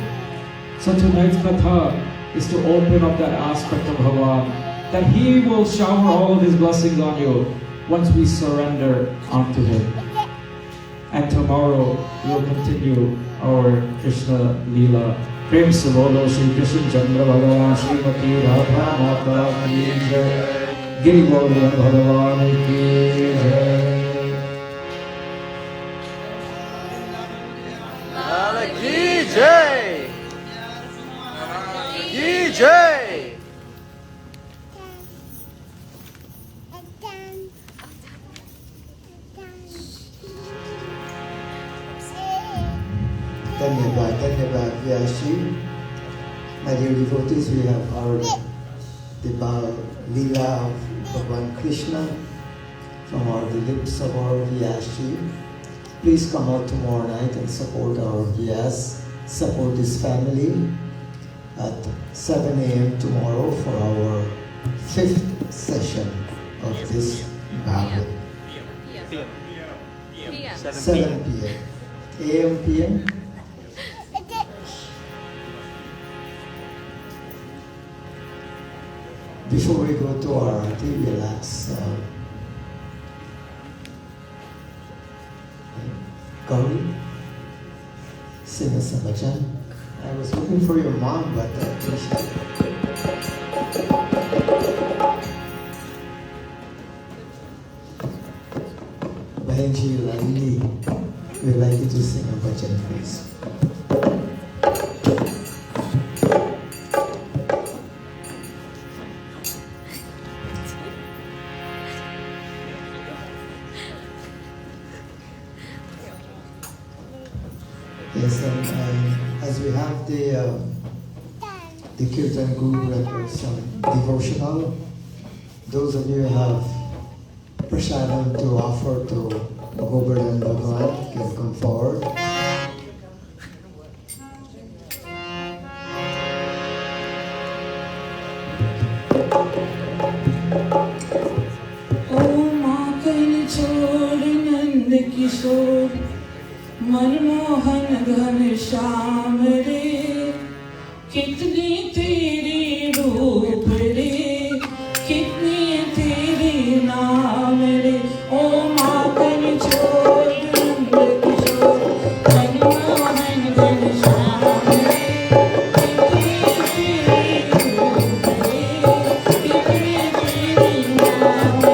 So tonight's katha is to open up that aspect of Bhagavan, that He will shower all of His blessings on you once we surrender unto Him. And tomorrow we will continue our Krishna Leela. Prem se bolo Shri Krishna Chandra Bhagavan Srimati Radha Mata ki jai, Giri Govardhan Bhagavan ki jai. Ki jai! Ki jai! Dhanyavad, Vyaas. My dear devotees, we have heard the Leela of Bhagavan Krishna from the lips of our Vyaas. Please come out tomorrow night and support our Vyaas, support this family at 7 a.m. tomorrow for our 5th session of this Bhagavad. 7 p.m. a.m. p.m. Before we go to our aarti, we'll ask Gauri, sing us a bhajan. I was looking for your mom, but Bahenji Lalini, we'd like you to sing a bhajan, please. Yes, and as we have the Kirtan group records, some devotional, those of you who have prasadam to offer to Govardhan Bhagavan can come forward. Manmohan घन श्याम रे कितनी तेरी रूप रे कितनी तेरी नाम रे ओ मातन छोड़ नंद किशोर मनमोहन घन श्याम रे कितनी तेरी रूप रे कितनी तेरी नाम रे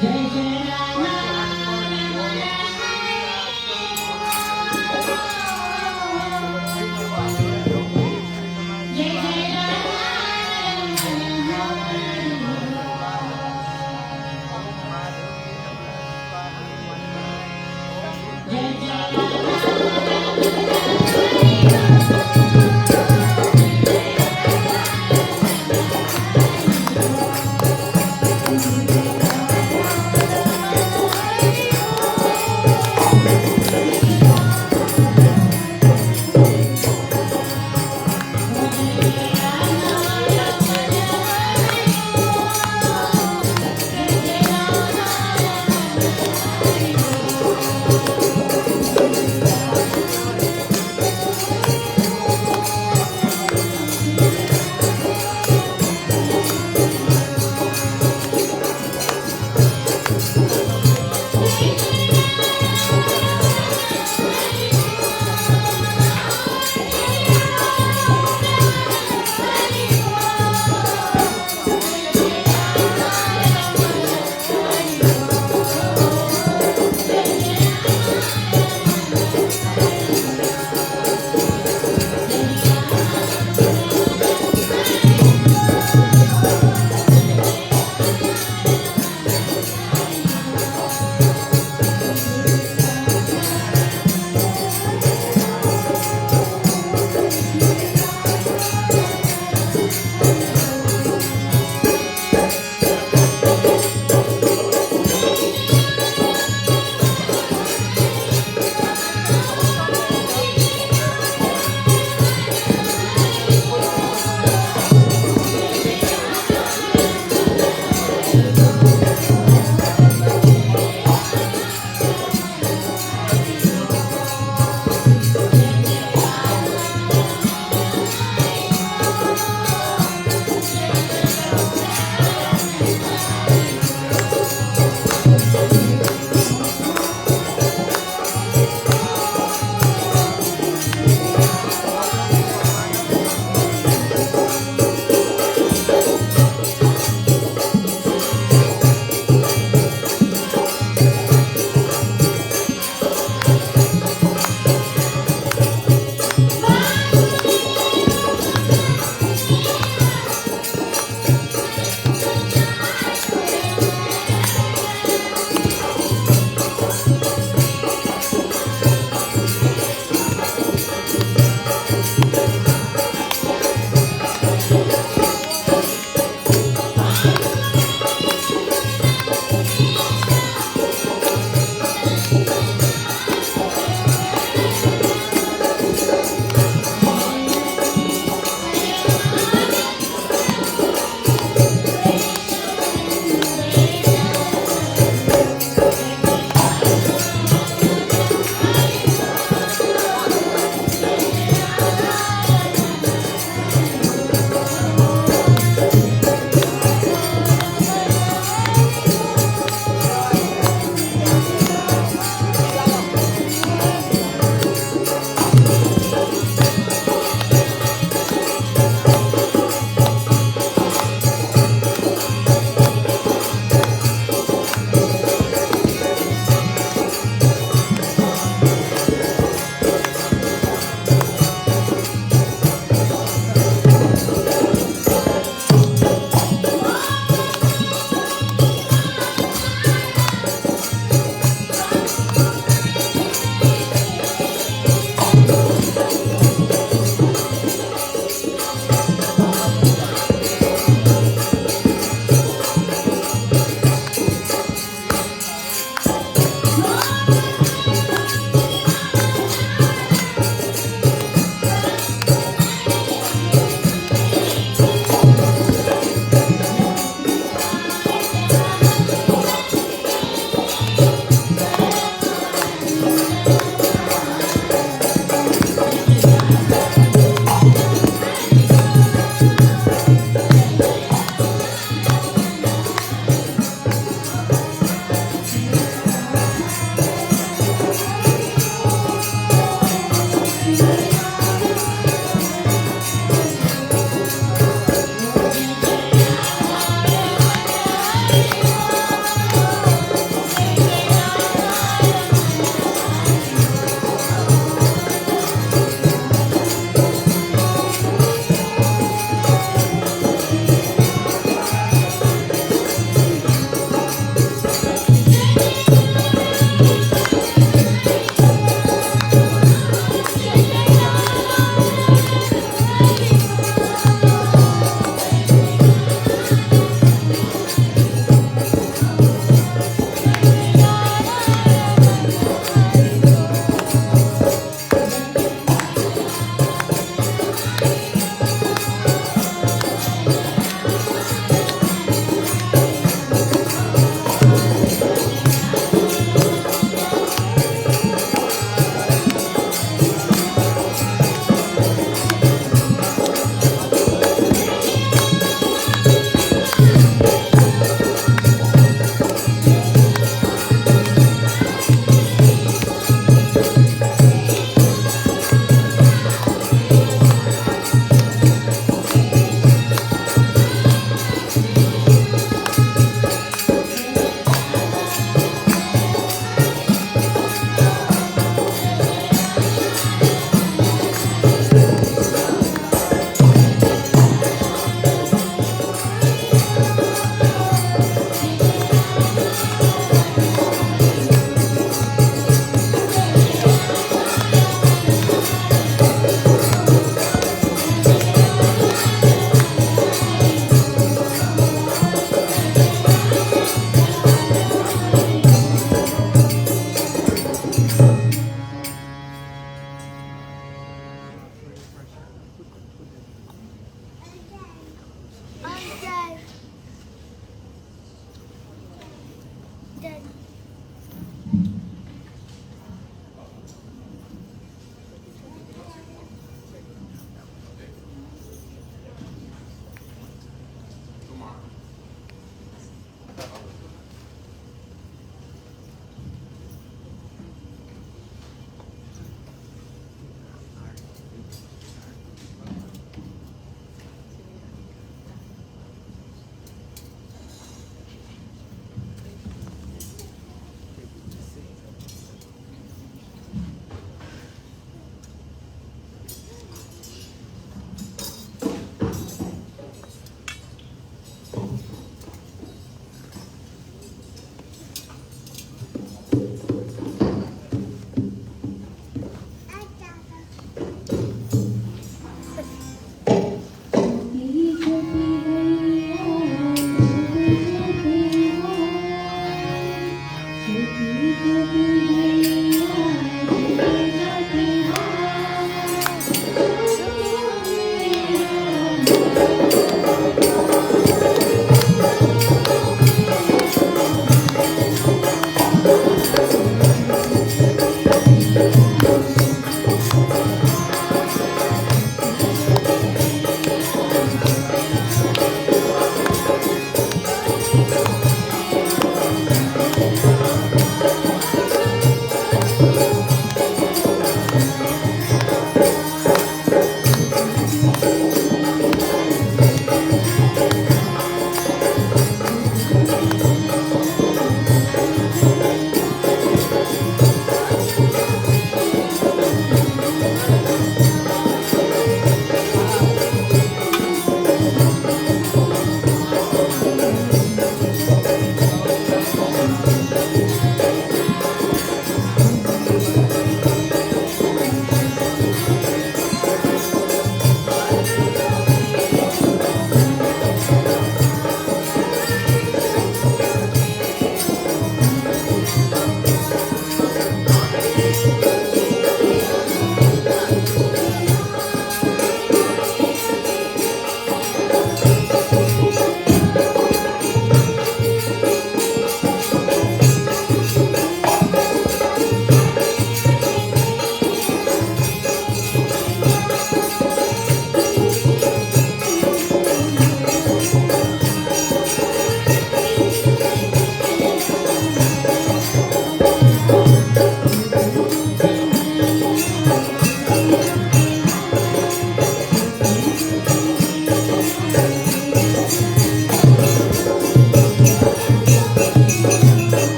Jai Jai Rama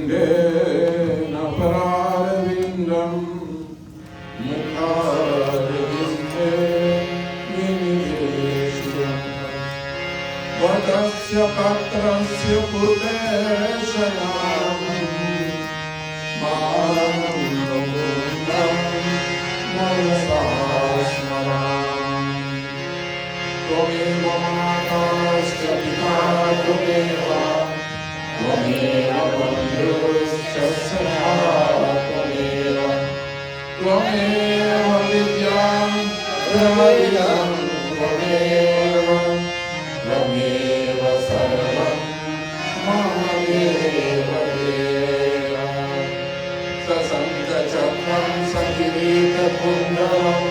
Pararvindena pararvindam Mukharvinde vinivesham Vadasya patrasya purveshayam Maranamundam Manasasmaram Tvameva matasya pita tvameva Tvameva bandhusya saha tvameva Tvameva vidyam pravidam Tvameva Tvameva sarvam Mahameva deva Sasanga chakram sakirita kundalam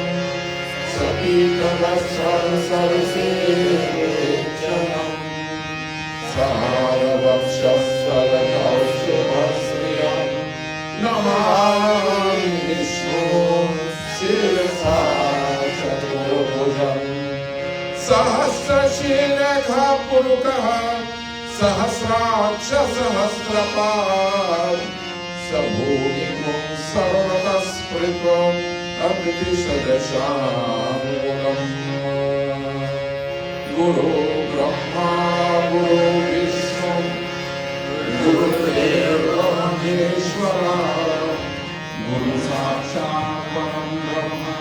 Sapita vasram sarasevechanam Saharavakshasvarakaushubhasriyam Namami Vishnu Sirasa Chaturabhujam Sahasrashilekha Purukaha Sahasraksha Sahasrapad Sabhumimum Sarvataspritvam Abhitishadashamulam Guru Brahma Guru Vishnu Guru Deva Maheshwara Guru Sakshat Param Brahma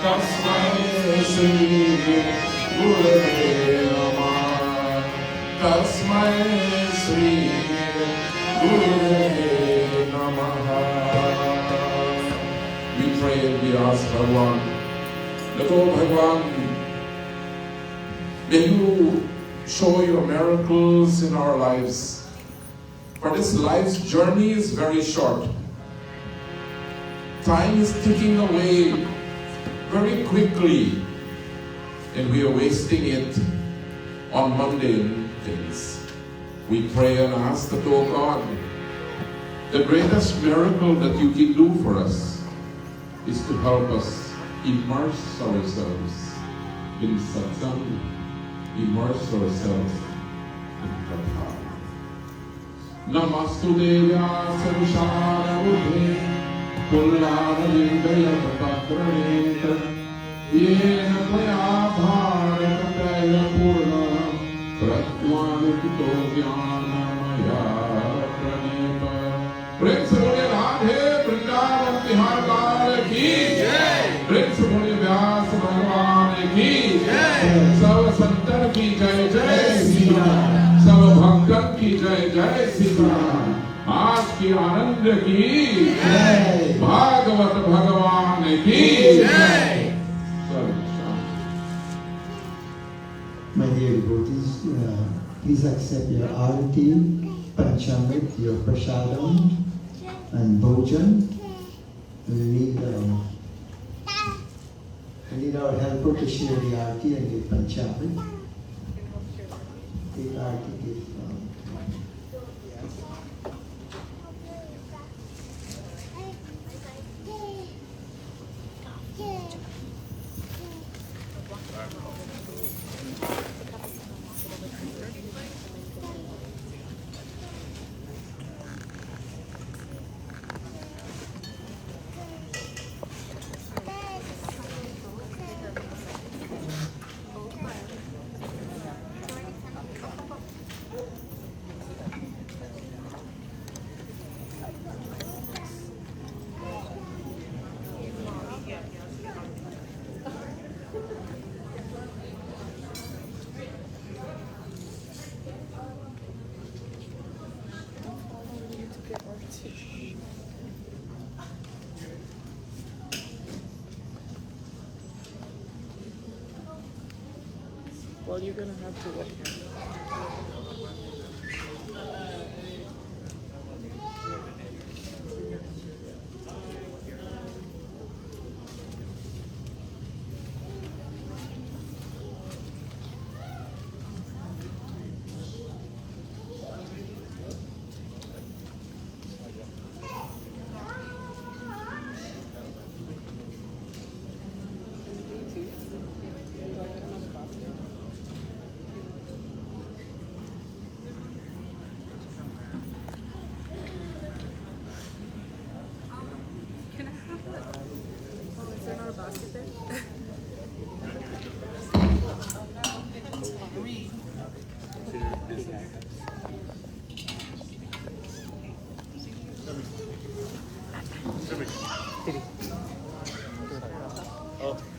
Tasmai Shri Gurave Namah Tasmai Shri Gurave Namah. We pray and we ask Bhagwan that, oh Bhagwan, may you show your miracles in our lives. For this life's journey is very short. Time is ticking away very quickly, and we are wasting it on mundane things. We pray and ask that, oh God, the greatest miracle that you can do for us is to help us immerse ourselves in satsang, immerse ourselves in katha. Namastu Vyaas Vishālabuddhe Pullaralindaya Patapranetra Yena Tvaya Bharatataya Purna Pratvanukito Jnanamaya Pranepa. Prem se bole Radhe Vrindavan Bihar Kal ki Jai. Prem se bole Vyaas Bhagwan ki Jai. Sab santan ki Jai Jai Sri Ram. सब भक्तन की जय जय सीताराम। आज की आनंद की जय, भागवत भगवान की जय। My dear devotees, please accept your arati, panchamrit, your prasadam, and bhojan. We need our helper to share the arati and the panchamrit. The arati is Well, you're gonna have to wait here. Oh.